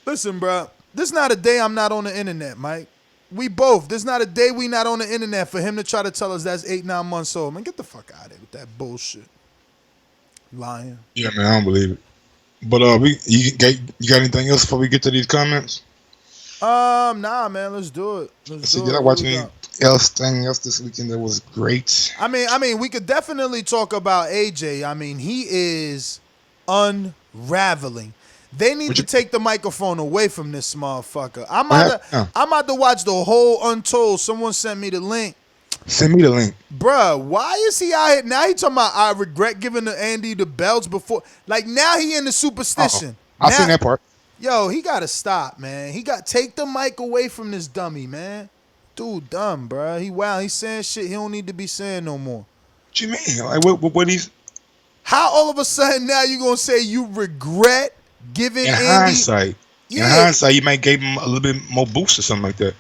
Listen, bro. This not a day I'm not on the internet, Mike. We both. This not a day we not on the internet for him to try to tell us that's 8-9 months old. Man, get the fuck out of here with that bullshit. Lying. Yeah, man, I don't believe it. But you got anything else before we get to these comments? Nah, man. Let's do it. Did I watch anything else this weekend that was great? I mean, we could definitely talk about AJ. I mean, he is unraveling. They need to take the microphone away from this motherfucker. I'm about to watch the whole Untold. Someone sent me the link. Send me the link. Bruh, why is he out here? Now he talking about, I regret giving Andy the belts before. Like, now he in the superstition. I seen that part. Yo, he got to stop, man. Take the mic away from this dummy, man. Dude, dumb, bruh. He wild. He's saying shit he don't need to be saying no more. What you mean? Like, what he's... How all of a sudden now you going to say you regret giving Andy... hindsight. In hindsight, you might give him a little bit more boost or something like that.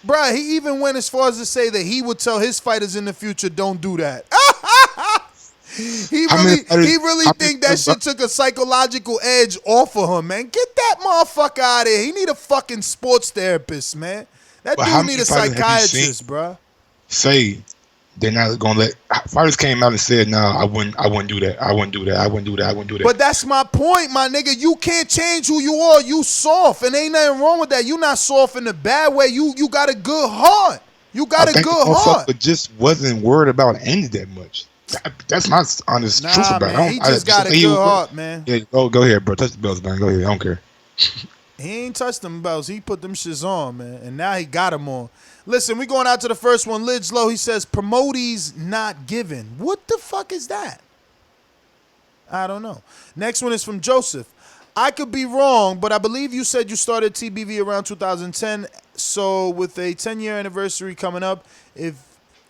Bruh, he even went as far as to say that he would tell his fighters in the future, don't do that. He really think that shit took a psychological edge off of him, man. Get that motherfucker out of here. He need a fucking sports therapist, man. That dude need a psychiatrist, bruh. Say they're not gonna let fighters came out and said, "No, I wouldn't do that. I wouldn't do that." But that's my point, my nigga. You can't change who you are. You soft, and ain't nothing wrong with that. You not soft in a bad way. You got a good heart. You got a good heart. But just wasn't worried about Andy that much. That's my honest truth about it. He just got a good heart, man. Yeah, go ahead, bro. Touch the bells, man. Go ahead. I don't care. He ain't touched them bells. He put them shits on, man. And now he got them on. Listen, we going out to the first one. Lidge Low, he says, promotees not given. What the fuck is that? I don't know. Next one is from Joseph. I could be wrong, but I believe you said you started TBV around 2010. So with a 10-year anniversary coming up, if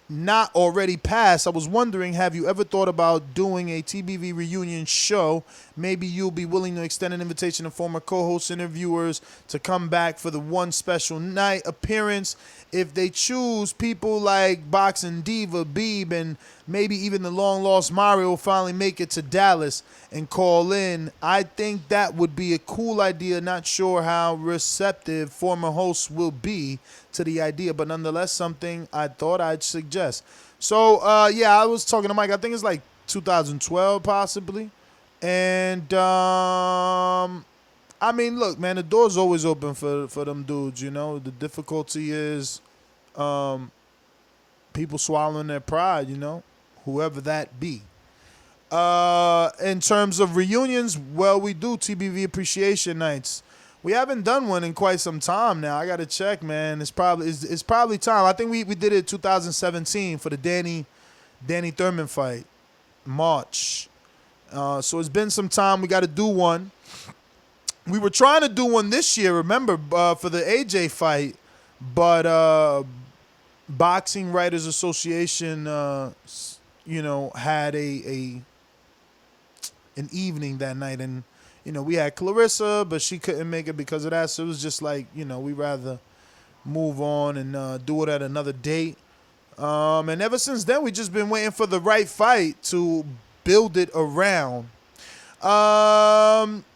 not already passed, I was wondering, have you ever thought about doing a TBV reunion show? Maybe you'll be willing to extend an invitation to former co-hosts, interviewers to come back for the one special night appearance. If they choose people like Boxing Diva, Beeb, and maybe even the long-lost Mario will finally make it to Dallas and call in, I think that would be a cool idea. Not sure how receptive former hosts will be to the idea, but nonetheless something I thought I'd suggest. So, I was talking to Mike. I think it's like 2012 possibly. And, I mean, look, man, the door's always open for them dudes, you know. The difficulty is people swallowing their pride, you know, whoever that be. In terms of reunions, well, we do TBV Appreciation Nights. We haven't done one in quite some time now. I got to check, man. It's probably time. I think we did it 2017 for the Danny Thurman fight, March. So it's been some time. We got to do one. We were trying to do one this year, remember, for the AJ fight, but Boxing Writers Association, had an evening that night, and we had Clarissa, but she couldn't make it because of that. So it was just like, we rather move on and do it at another date. And ever since then, we just been waiting for the right fight to build it around.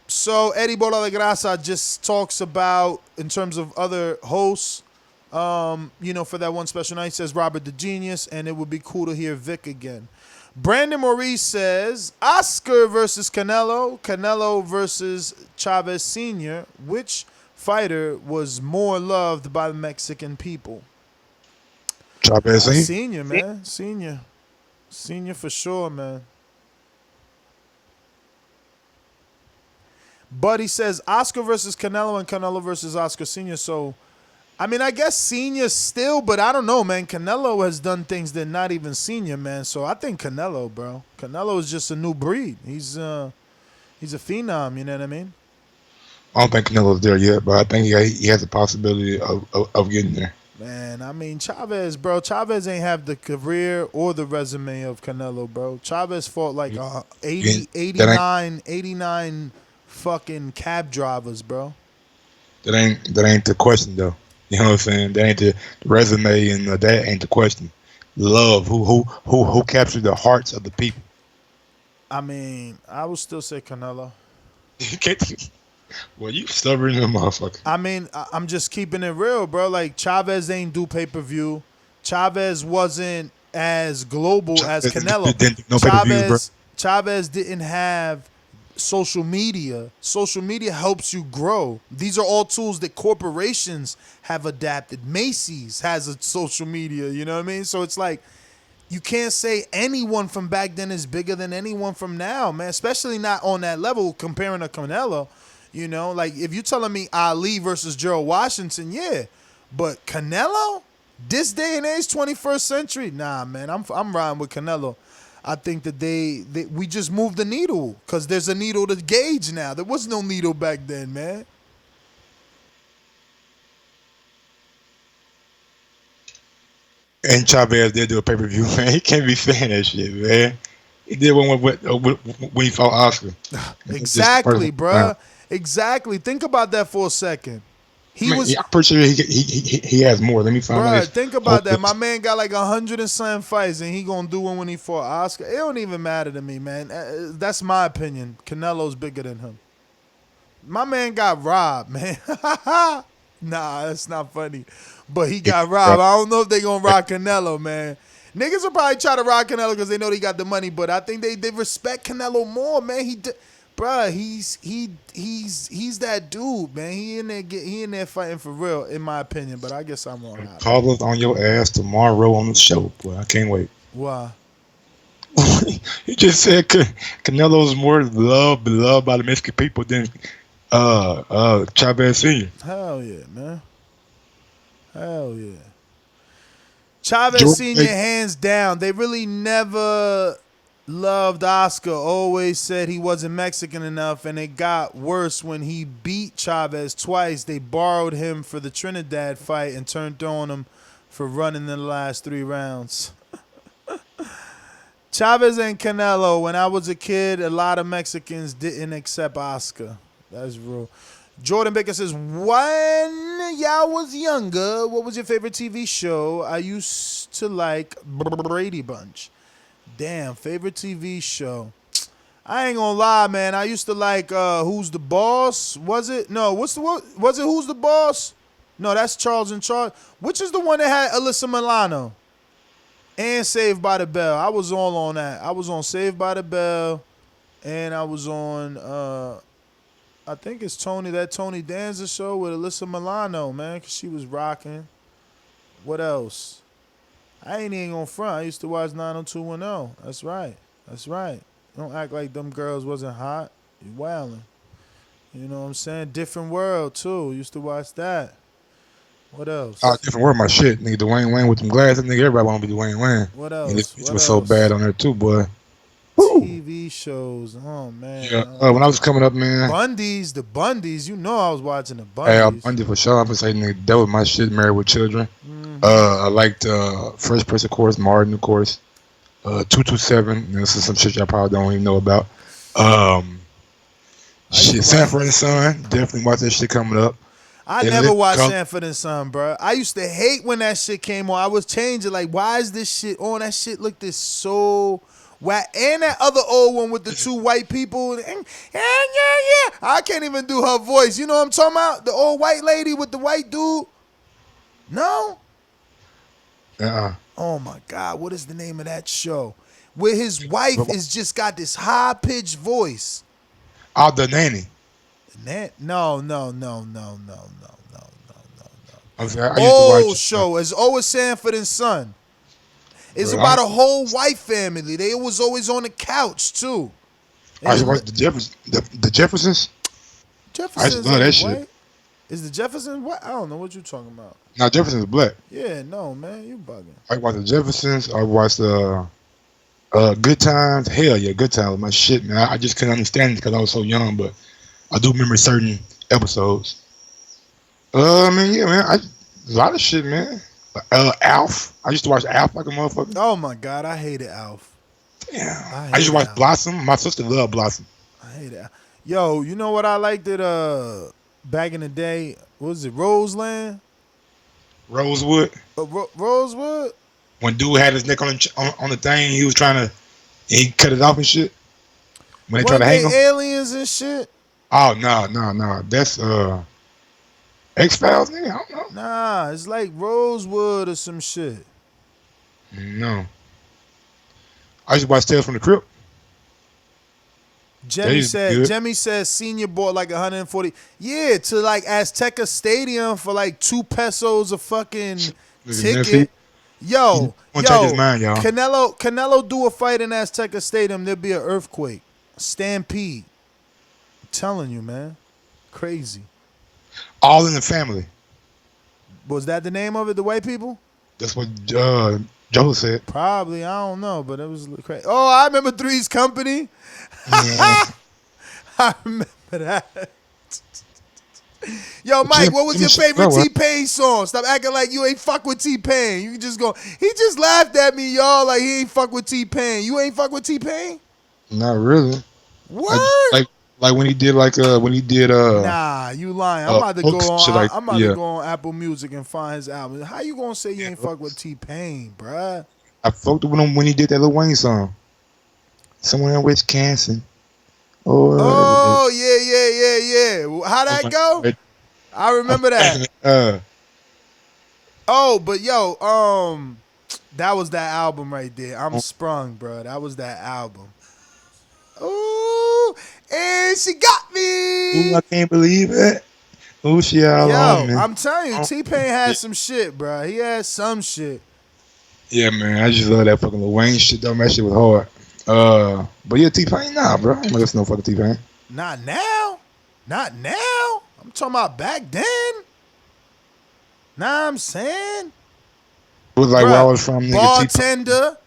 So Eddie Bola de Grasa just talks about, in terms of other hosts, for that one special night, says Robert the Genius, and it would be cool to hear Vic again. Brandon Maurice says Oscar versus Canelo versus Chavez Sr. Which fighter was more loved by the Mexican people? Chavez Sr. Senior, man. Senior for sure, man. But he says Oscar versus Canelo and Canelo versus Oscar Sr. So, I guess Senior still, but I don't know, man. Canelo has done things that not even Senior, man. So I think Canelo, bro. Canelo is just a new breed. He's a phenom, you know what I mean? I don't think Canelo's there yet, but I think he has a possibility of getting there. Man, Chavez, bro. Chavez ain't have the career or the resume of Canelo, bro. Chavez fought like 89 fucking cab drivers, bro. That ain't the question, though. You know what I'm saying? That ain't the resume, and that ain't the question. Love, who captured the hearts of the people? I would still say Canelo. Well, you stubborn little motherfucker. I'm just keeping it real, bro. Like, Chavez ain't do pay-per-view. Chavez wasn't as global as Canelo. Chavez didn't have social media. Social media helps you grow. These are all tools that corporations have adapted. Macy's has a social media, you know what I mean? So it's like, you can't say anyone from back then is bigger than anyone from now, man. Especially not on that level comparing to Canelo. Like, if you're telling me Ali versus Gerald Washington, yeah. But Canelo? This day and age, 21st century? Nah, man, I'm riding with Canelo. I think that we just moved the needle because there's a needle to gauge now. There was no needle back then, man. And Chavez did do a pay-per-view, man. He can't be saying that shit, man. He did one when he fought Oscar. Exactly, bruh. Exactly. Think about that for a second. I'm pretty sure he has more. Let me find out. Think about that. My man got like 100 and something fights, and he gonna do one when he fought Oscar. It don't even matter to me, man. That's my opinion. Canelo's bigger than him. My man got robbed, man. Nah, that's not funny. But he got robbed. I don't know if they gonna rock Canelo, man. Niggas will probably try to rock Canelo because they know they got the money, but I think they respect Canelo more, man. Bruh, he's that dude, man. He in there fighting for real, in my opinion. But I guess I'm wrong. Call us on your ass tomorrow on the show, boy. I can't wait. Why? He just said Canelo's more beloved by the Mexican people than Chavez Sr. Hell yeah, man. Hell yeah. Chavez Sr. hands down. They really never loved Oscar. Always said he wasn't Mexican enough, and it got worse when he beat Chavez twice. They borrowed him for the Trinidad fight and turned on him for running the last 3 rounds. Chavez and Canelo, when I was a kid, a lot of Mexicans didn't accept Oscar. That's real. Jordan Baker says, when y'all was younger, what was your favorite TV show? I used to like Brady Bunch. Damn, favorite TV show. I ain't gonna lie, man. I used to like Who's the Boss? Was it? No, was it Who's the Boss? No, that's Charles in Charge. Which is the one that had Alyssa Milano? And Saved by the Bell. I was all on that. I was on Saved by the Bell, and I was on I think it's Tony Danza show with Alyssa Milano, man, because she was rocking. What else? I ain't even gonna front. I used to watch 90210. That's right. That's right. Don't act like them girls wasn't hot. You wildin'. You know what I'm saying? Different World, too. Used to watch that. What else? Different World, my shit. Nigga, Dwayne Wayne with them glasses. Nigga, everybody want to be Dwayne Wayne. What else? And this bitch was so bad on there, too, boy. TV shows. Oh, man. Yeah. When I was coming up, man. The Bundys. You know I was watching the Bundys. Yeah, Bundy for sure. I'm gonna say, nigga, that was my shit, Married with Children. I liked First Person, of course, Martin, of course. 227. This is some shit y'all probably don't even know about. Shit, Sanford and Son. Definitely watch that shit coming up. I And never Living watched Color. Sanford and Son, bro. I used to hate when that shit came on. I was changing, like, why is this shit on? That shit looked this so whack. And that other old one with the two white people. Yeah. I can't even do her voice. You know what I'm talking about? The old white lady with the white dude? No? Oh my God, what is the name of that show? Where his wife is just got this high pitched voice. Oh, the nanny. No. I'm sorry, I used to Old watch. show. It's always Sanford and Son. It's Bro, about a whole white family. They was always on the couch too. I used to watch the Jeffersons. I used Jefferson's to love that ain't shit. white. Is the Jeffersons what? I don't know what you talking about. Now Jefferson's black. Yeah, no man, you bugging. I watched the Jeffersons. I watched Good Times. Hell yeah, Good Times was my shit, man. I just couldn't understand it because I was so young, but I do remember certain episodes. Man, yeah, man. A lot of shit, man. Alf. I used to watch Alf like a motherfucker. Oh my God, I hated Alf. Damn. I used to watch Alf. Blossom. My sister loved Blossom. I hate Alf. Yo, you know what I liked it back in the day? What was it? Roseland? Rosewood. Rosewood? When dude had his neck on the thing, he was trying to, he cut it off and shit. When they tried to hang him. Aliens and shit? Oh no. That's X-Files, nigga. I don't know. Nah, it's like Rosewood or some shit. No. I used to watch Tales from the Crypt. Jemmy good. said Senior bought like 140. Yeah, to like Azteca Stadium for like 2 pesos a fucking ticket. Yo, Check his mind, y'all. Canelo do a fight in Azteca Stadium, there'll be an earthquake. Stampede. I'm telling you, man. Crazy. All in the Family. Was that the name of it, the white people? That's what Joe said. Probably, I don't know, but it was crazy. Oh, I remember Three's Company. Yeah. I remember that. Yo, Mike, what was your favorite T-Pain song? Stop acting like you ain't fuck with T-Pain. You can just go, he just laughed at me, y'all, like he ain't fuck with T-Pain. You ain't fuck with T-Pain? Not really. What? Like when he did Nah, you lying. I'm about to go on. I'm about to go on Apple Music and find his album. How you gonna say you ain't fuck with T-Pain, bruh? I fucked with him when he did that Lil Wayne song. Somewhere in Wisconsin. Oh yeah. How that go? I remember that. Oh, but yo, that was that album right there. I'm sprung, bro. That was that album. Ooh, and she got me. Ooh, I can't believe it. Ooh, she all on me. I'm telling you, T-Pain had some shit, bro. He had some shit. Yeah, man. I just love that fucking Lil Wayne shit, though. That shit was hard. But yeah, T-Pain, nah, bro. I ain't listen to no fucking T-Pain. Not now. I'm talking about back then. Nah, I'm saying. It was like Bruh, where I was from, nigga. Bartender.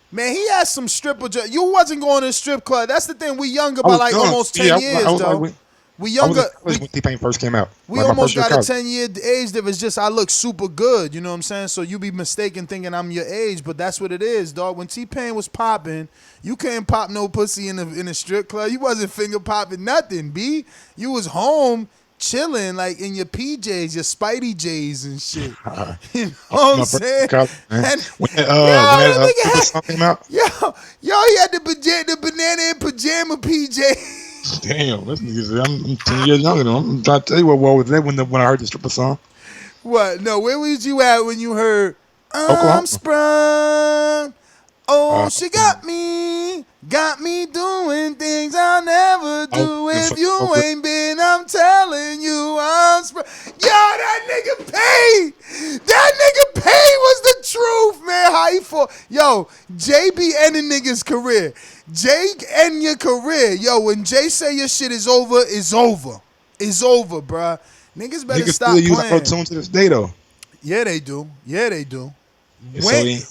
Man, he had some stripper. You wasn't going to a strip club. That's the thing. We younger by like almost 10 years, though. We younger. when T-Pain first came out. We almost got a 10-year age difference. Just I look super good. You know what I'm saying? So you be mistaken thinking I'm your age, but that's what it is, dog. When T-Pain was popping, you couldn't pop no pussy in a strip club. You wasn't finger popping nothing, B. You was home chilling like in your PJs, your Spidey J's and shit. You know what I'm saying? When that song came out? Yo, he had the banana and pajama PJ. Damn, this nigga, I'm 10 years younger than him. I'm trying to tell you what was that when I heard the stripper song. What? No, where was you at when you heard Oklahoma. I'm sprung? Oh, she got me doing things I'll never do if you ain't been. I'm telling you, I'm sprung. Yo, that nigga Payne was the truth, man. How he fought? Yo, Jay be ending niggas' career. Jay end your career. Yo, when Jay say your shit is over, it's over. It's over, bruh. Niggas better stop still playing. use auto-tune to this day, though. Yeah, they do. Wayne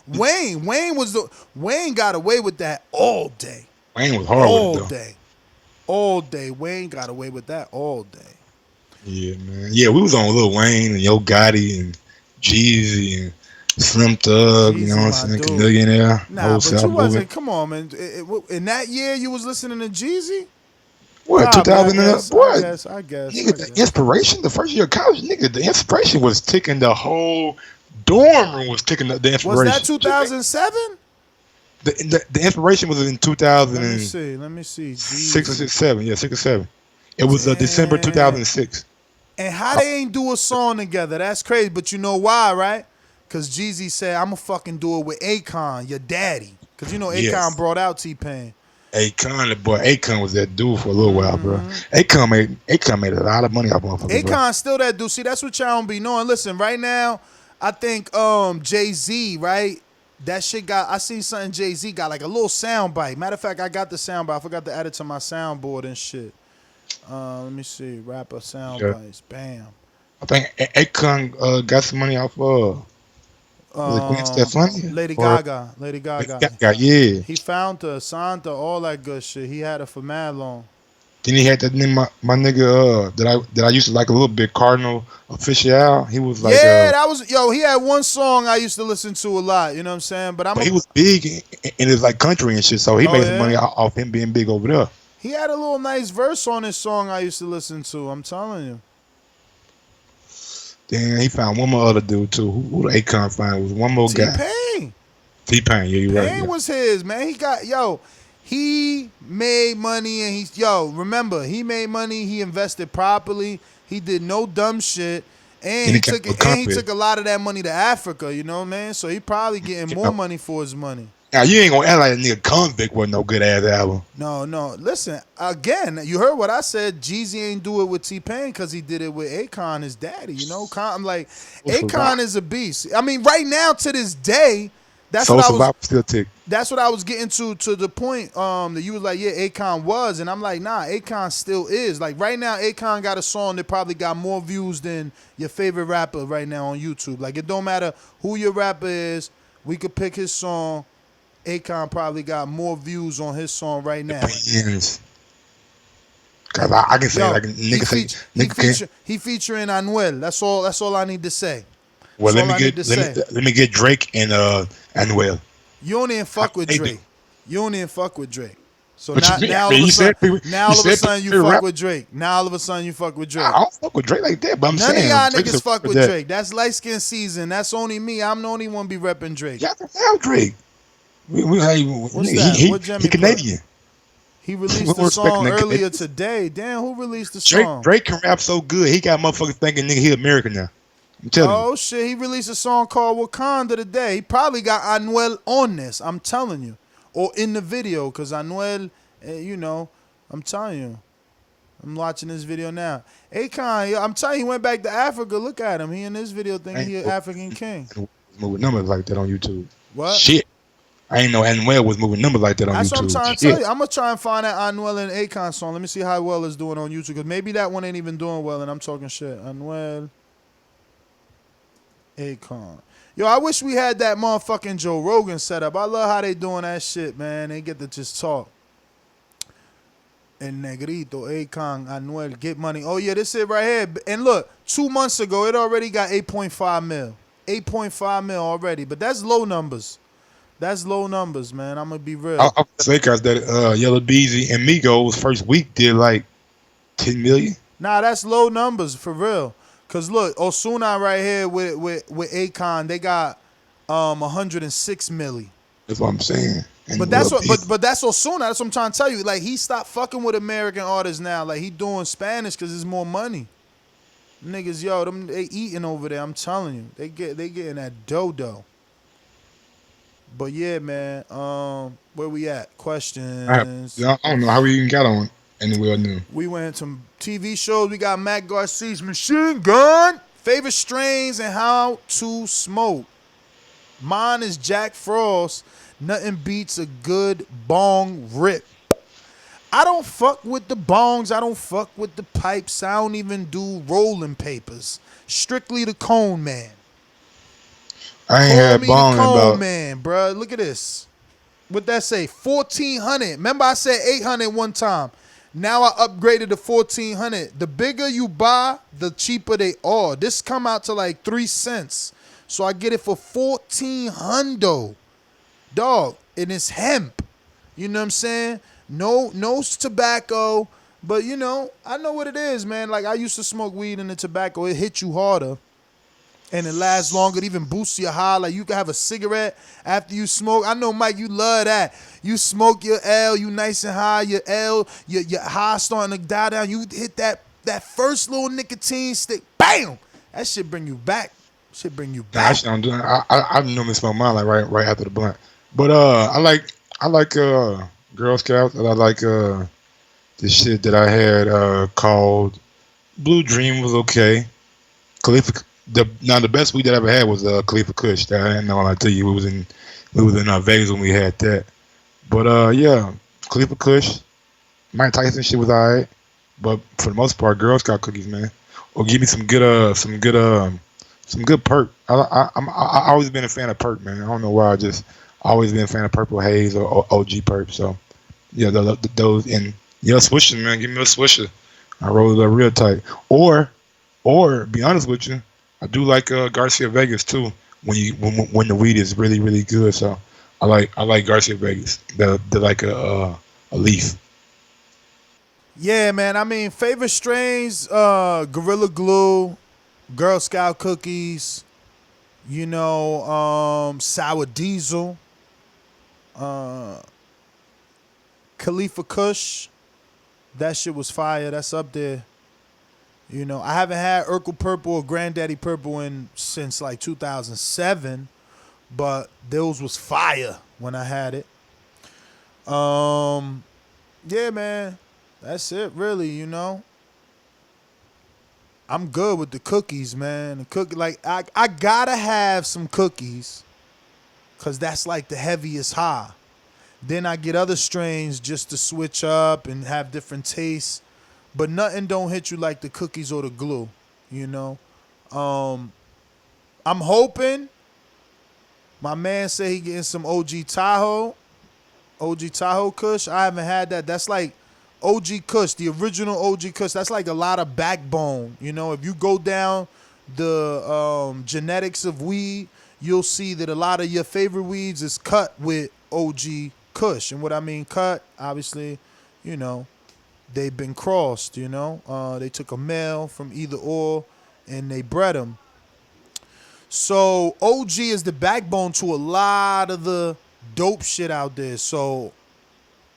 got away with that all day. Wayne was hard with it, though. All day. Wayne got away with that all day. Yeah, man. Yeah, we was on Lil Wayne and Yo Gotti and Jeezy and Slim Thug, Jeezy, you know what I'm saying? dude. Millionaire. Nah, but you wasn't. Come on, man. In that year, you was listening to Jeezy? What, Probably, 2000 and up? I Boy, guess. nigga, the inspiration, the first year of college, nigga, the inspiration was ticking the whole dorm room was ticking the Was that inspiration. 2007? The inspiration was in Let me 2006 see. Let me see. or Jeezy. 7. Yeah, 6 or 7. It was December Damn. 2006. And how they ain't do a song together? That's crazy. But you know why, right? Because Jeezy said, I'm going to fucking do it with Akon, your daddy. Because you know Akon Yes. brought out T-Pain. Akon, the boy, Akon was that dude for a little while, bro. Akon made a lot of money off motherfuckers, bro. Akon still that dude. See, that's what y'all don't be knowing. Listen, right now, I think Jay-Z, right? That shit got, I seen something Jay-Z got, like a little sound bite. Matter of fact, I got the sound bite. I forgot to add it to my soundboard and shit. Let me see. Rapper sound Yeah. bites. Bam. I think Akon got some money off was it Gwen Stefani? Lady Or Gaga. Lady Gaga. Yeah. He found her, signed her, all that good shit. He had her for mad long. Then he had that name, my nigga that I used to like a little bit, Cardinal Official. He was like Yeah, that was, yo, he had one song I used to listen to a lot, you know what I'm saying? But he was big and it's like country and shit, so he Oh, made some yeah? money off him being big over there. he had a little nice verse on his song I used to listen to, I'm telling you. Then he found one more other dude too. Who the Akon find was one more guy. T-Pain. T-Pain, yeah, you're right. Pain Yeah. was his, man. He made money and remember, he made money, he invested properly, he did no dumb shit, and he took a lot of that money to Africa, you know, man? So he probably getting more money for his money. Now you ain't gonna act like a nigga Convict wasn't no good ass album. No. Listen, again, you heard what I said. Jeezy ain't do it with T-Pain because he did it with Akon, his daddy, you know? I'm like, Akon is a beast. I mean, right now, to this day, that's what I was getting to the point that you was like, yeah, Akon was, and I'm like, nah, Akon still is. Like right now, Akon got a song that probably got more views than your favorite rapper right now on YouTube. Like it don't matter who your rapper is, we could pick his song. Akon probably got more views on his song right now. Cause I can say like nigga he featuring Anuel. That's all I need to say. Well, let me get Drake and Anuel. You don't even fuck with Drake. You don't even fuck with Drake. So now all of a sudden you fuck with Drake. Now all of a sudden you fuck with Drake. I don't fuck with Drake like that, but I'm saying none of y'all niggas fuck with Drake. That's light skin season. That's only me. I'm the only one be repping Drake. Y'all can have Drake. What's that? What Jimmy he Canadian. He released a song earlier today. Damn, who released the song? Drake can rap so good. He got motherfuckers thinking nigga he American now. I'm telling you. Oh shit, he released a song called Wakanda today. He probably got Anuel on this. I'm telling you, or in the video, cause Anuel, you know, I'm telling you. I'm watching this video now. Akon, I'm telling you, he went back to Africa. Look at him. He in this video thinking he an African king. Moving numbers like that on YouTube. What? Shit. I ain't know Anuel was moving numbers like that on YouTube. That's what I'm trying to tell you. I'm going to try and find that Anuel and Akon song. Let me see how well it's doing on YouTube. Because maybe that one ain't even doing well and I'm talking shit. Anuel, Akon. Yo, I wish we had that motherfucking Joe Rogan set up. I love how they doing that shit, man. They get to just talk. And Negrito, Akon, Anuel, get money. Oh, yeah, this it right here. And look, 2 months ago, it already got 8.5 mil. 8.5 mil already. But that's low numbers. That's low numbers, man. I'm going to be real. I say because that Yellow Beezy and Migos first week did like 10 million. Nah, that's low numbers for real. Cause look, Osuna right here with Akon, they got 106 milli. That's what I'm saying. And but that's but that's Osuna. That's what I'm trying to tell you. Like he stopped fucking with American artists now. Like he doing Spanish because there's more money. Niggas, yo, they eating over there. I'm telling you, they getting that dough. But yeah, man. Where we at? Questions. I don't know how we even got on anywhere new. We went to TV shows. We got Matt Garcia's Machine Gun. Favorite strains and how to smoke. Mine is Jack Frost. Nothing beats a good bong rip. I don't fuck with the bongs. I don't fuck with the pipes. I don't even do rolling papers. Strictly the cone man. I ain't had bong about. Man, bro. Look at this. What that say? 1,400. Remember I said 800 one time. Now I upgraded to 1,400. The bigger you buy, the cheaper they are. This come out to like 3 cents. So I get it for 1,400. Dog, and it's hemp. You know what I'm saying? No tobacco. But I know what it is, man. Like I used to smoke weed and the tobacco, it hit you harder and it lasts longer. It even boosts your high. Like you can have a cigarette after you smoke. I know, Mike, you love that. You smoke your L, you nice and high. Your L, your high starting to die down. You hit that first little nicotine stick, bam. That shit bring you back. Shit bring you Nah, back. actually, I'm doing. I normally smoke mine like right after the blunt. But I like Girl Scouts. And I like the shit that I had called Blue Dream was okay. Khalifa, the best weed that I ever had was Khalifa Kush. That I didn't know. I tell you, we was in Vegas when we had that. But yeah, Khalifa Kush, Mike Tyson shit was alright. But for the most part, Girl Scout cookies, man. Or give me some good perk. I always been a fan of perk, man. I don't know why. I just always been a fan of Purple Haze or OG perk. So yeah, those and Swisher, man. Give me a Swisher. I roll it up real tight. Or be honest with you, I do like Garcia Vegas too. When the weed is really really good. So I like Garcia Vegas. The like a leaf. Yeah, man. I mean, favorite strains: Gorilla Glue, Girl Scout cookies. Sour Diesel, Khalifa Kush. That shit was fire. That's up there. I haven't had Urkel Purple or Granddaddy Purple since like 2007, but those was fire when I had it. Um, yeah, man, that's it, really. I'm good with the cookies, man. The like I gotta have some cookies, cause that's like the heaviest high. Then I get other strains just to switch up and have different tastes, but nothing don't hit you like the cookies or the glue. You know, um, I'm hoping my man say he getting some OG Tahoe Kush. I haven't had that. That's like OG Kush, the original OG Kush. That's like a lot of backbone. If you go down the genetics of weed, you'll see that a lot of your favorite weeds is cut with OG Kush. And what I mean cut, obviously, you know, they've been crossed. They took a male from either or and they bred them. So OG is the backbone to a lot of the dope shit out there. So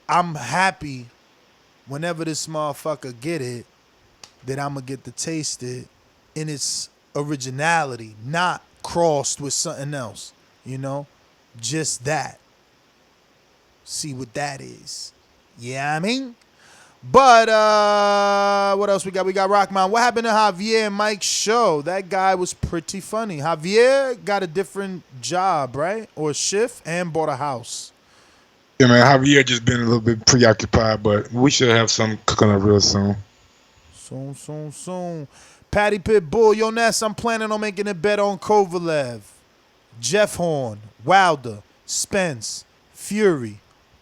I'm happy whenever this motherfucker get it that I'm gonna get to taste it in its originality, not crossed with something else. Just that. See what that is. Yeah, I mean. But what else we got? We got Rockman. What happened to Javier and Mike's show? That guy was pretty funny. Javier got a different job, right? Or shift and bought a house. Yeah, man. Javier just been a little bit preoccupied, but we should have some cooking up real soon. Soon. Patty Pitbull. Yo, Ness, I'm planning on making a bet on Kovalev, Jeff Horn, Wilder, Spence, Fury,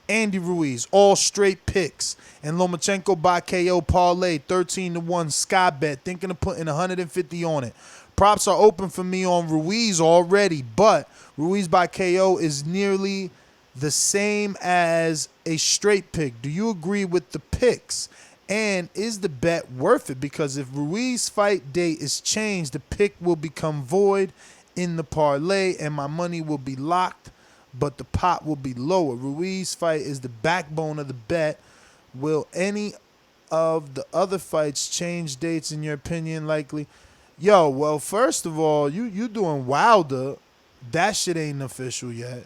Andy Ruiz, all straight picks. And Lomachenko by KO parlay 13-1 Sky Bet, thinking of putting 150 on it. Props are open for me on Ruiz already, but Ruiz by KO is nearly the same as a straight pick. Do you agree with the picks? And is the bet worth it? Because if Ruiz fight date is changed, the pick will become void in the parlay and my money will be locked, but the pot will be lower. Ruiz fight is the backbone of the bet. Will any of the other fights change dates in your opinion? Likely. Yo, well, first of all, you doing Wilder. That shit ain't official yet.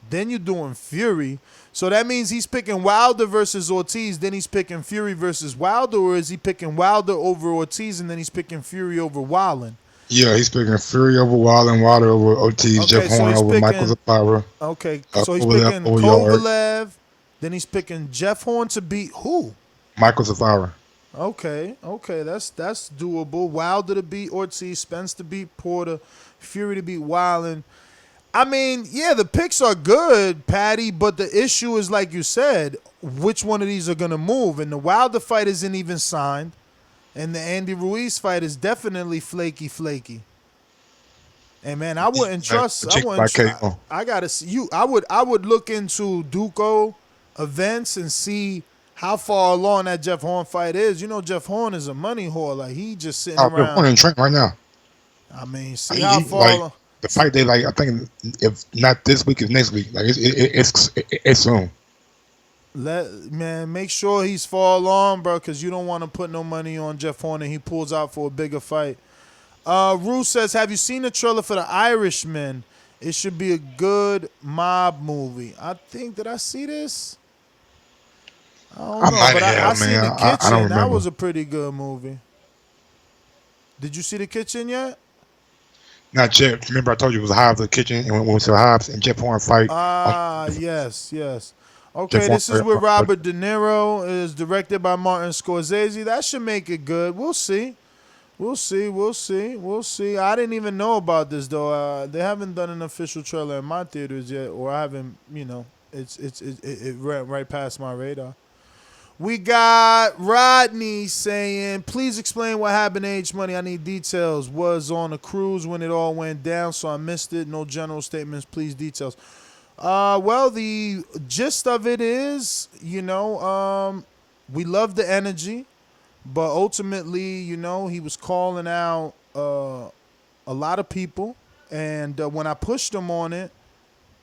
Then you're doing Fury. So that means he's picking Wilder versus Ortiz, then he's picking Fury versus Wilder, or is he picking Wilder over Ortiz and then he's picking Fury over Wildin? Yeah, he's picking Fury over Wilder over Ortiz, Okay, Jeff so Horn he's over picking, Michael Zapara. Okay, so he's over picking over Yard. Kovalev, then he's picking Jeff Horn to beat who? Michael Zapara. Okay, that's doable. Wilder to beat Ortiz, Spence to beat Porter, Fury to beat Wildin. I mean, yeah, the picks are good, Patty, but the issue is, like you said, which one of these are going to move? And the Wilder fight isn't even signed, and the Andy Ruiz fight is definitely flaky. And man, I wouldn't trust. I gotta see you. I would look into Duco events and see how far along that Jeff Horn fight is. You know, Jeff Horn is a money whore. Like he just sitting Oh, they're around. in Trent right now. I mean, see how He like far. the fight they like. I think if not this week, is next week. Like it's soon. Make sure he's far along, bro, because you don't want to put no money on Jeff Horn and he pulls out for a bigger fight. Rue says, have you seen the trailer for The Irishman? It should be a good mob movie. I think, did I see this? I don't know, might but I have, seen man. The I don't Kitchen. That remember. was a pretty good movie. Did you see The Kitchen yet? Not yet. Remember, I told you it was Hobbs the kitchen, and when we saw Hobbs and Jeff Horn fight. Yes. Jeff Okay, Horn this is with Robert De Niro. It is directed by Martin Scorsese. That should make it good. We'll see. I didn't even know about this though. They haven't done an official trailer in my theaters yet, or I haven't. You know, it ran right past my radar. We got Rodney saying, please explain what happened to H Money. I need details. Was on a cruise when it all went down, so I missed it. No general statements, please details. Well, the gist of it is, we love the energy, but ultimately, he was calling out a lot of people, and when I pushed him on it,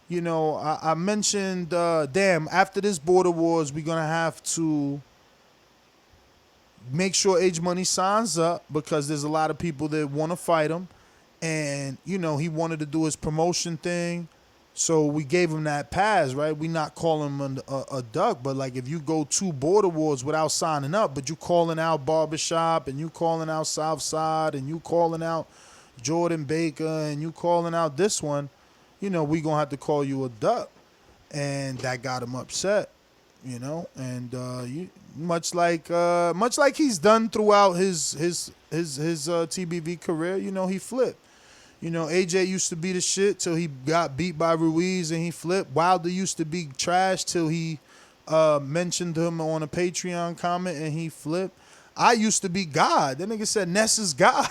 I mentioned, after this border wars, we're going to have to make sure H Money signs up because there's a lot of people that want to fight him. And, he wanted to do his promotion thing. So we gave him that pass, right? We not calling him a duck, but like if you go 2 border wars without signing up, but you calling out Barbershop and you calling out Southside and you calling out Jordan Baker and you calling out this one, we going to have to call you a duck. And that got him upset, and much like he's done throughout his TBV career, he flipped. AJ used to be the shit till he got beat by Ruiz and he flipped. Wilder used to be trash till he mentioned him on a Patreon comment and he flipped. I used to be God. That nigga said Ness is God.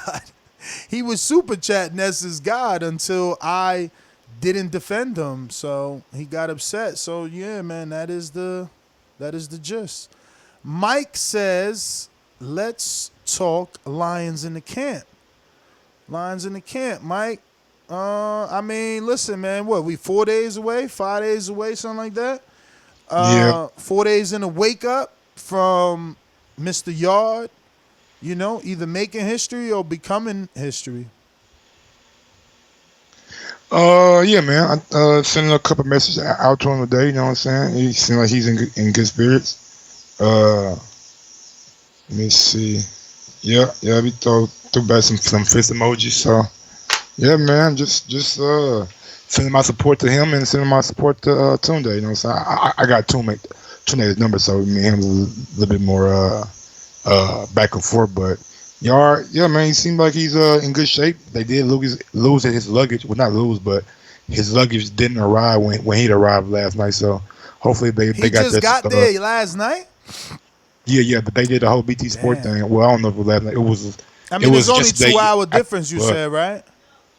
He was super chat Ness is God until I didn't defend him, so he got upset. So yeah, man, that is the gist. Mike says, let's talk Lions in the camp. Lions in the camp, Mike. I mean, listen, man, what, we 4 days away, 5 days away, something like that? Yeah. 4 days in a wake up from Mr. Yard, either making history or becoming history. Yeah, man. I sent a couple messages out to him today. You know what I'm saying? He seems like he's in good spirits. Let me see. Yeah. We threw back some fist emojis. So, yeah, man. Just sending my support to him and sending my support to Tunde. You know what I'm saying? I got Tunde's number, so me and him was a little bit more back and forth, but. Yeah, man, he seemed like he's in good shape. They did lose his luggage. Well, not lose, but his luggage didn't arrive when he'd arrived last night. So hopefully they got that. He just got there last night? Yeah, but they did the whole BT Sport thing. Well, I don't know if it was last night. It was. I mean, it's only 2 hour difference, you said, right?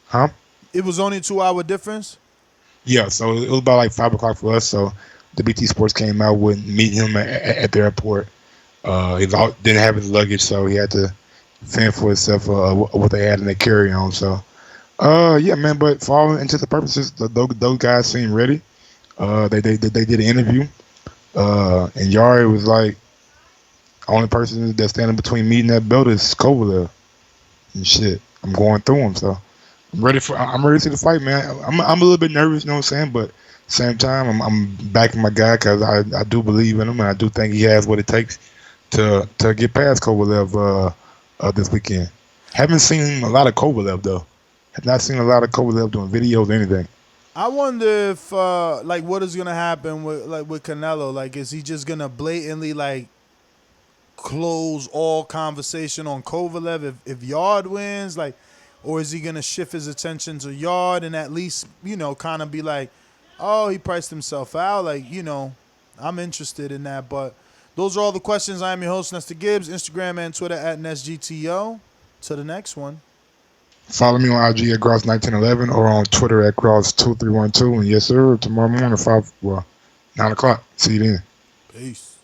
Huh? It was only 2 hour difference? Yeah, so it was about like 5 o'clock for us. So the BT Sports came out, wouldn't meet him at the airport. He didn't have his luggage, so he had to fend for himself what they had in their carry-on. So, yeah, man. But for all intents and purposes, those guys seem ready. They did an interview, and Yari was like, only person that's standing between me and that belt is Kovalev. And shit, I'm going through him. So I'm ready to see the fight, man. I'm a little bit nervous, you know what I'm saying, but at the same time, I'm backing my guy because I do believe in him and I do think he has what it takes to get past Kovalev. This weekend. Haven't seen a lot of Kovalev though. Have not seen a lot of Kovalev doing videos or anything. I wonder if what is gonna happen with Canelo? Like, is he just gonna blatantly close all conversation on Kovalev if Yard wins? Or is he gonna shift his attention to Yard and at least, kind of be like, oh, he priced himself out? I'm interested in that, but those are all the questions. I am your host, Nestor Gibbs. Instagram and Twitter at NestGTO. To the next one. Follow me on IG at Gross1911 or on Twitter at Gross2312. And yes, sir, tomorrow morning, 9 o'clock. See you then. Peace.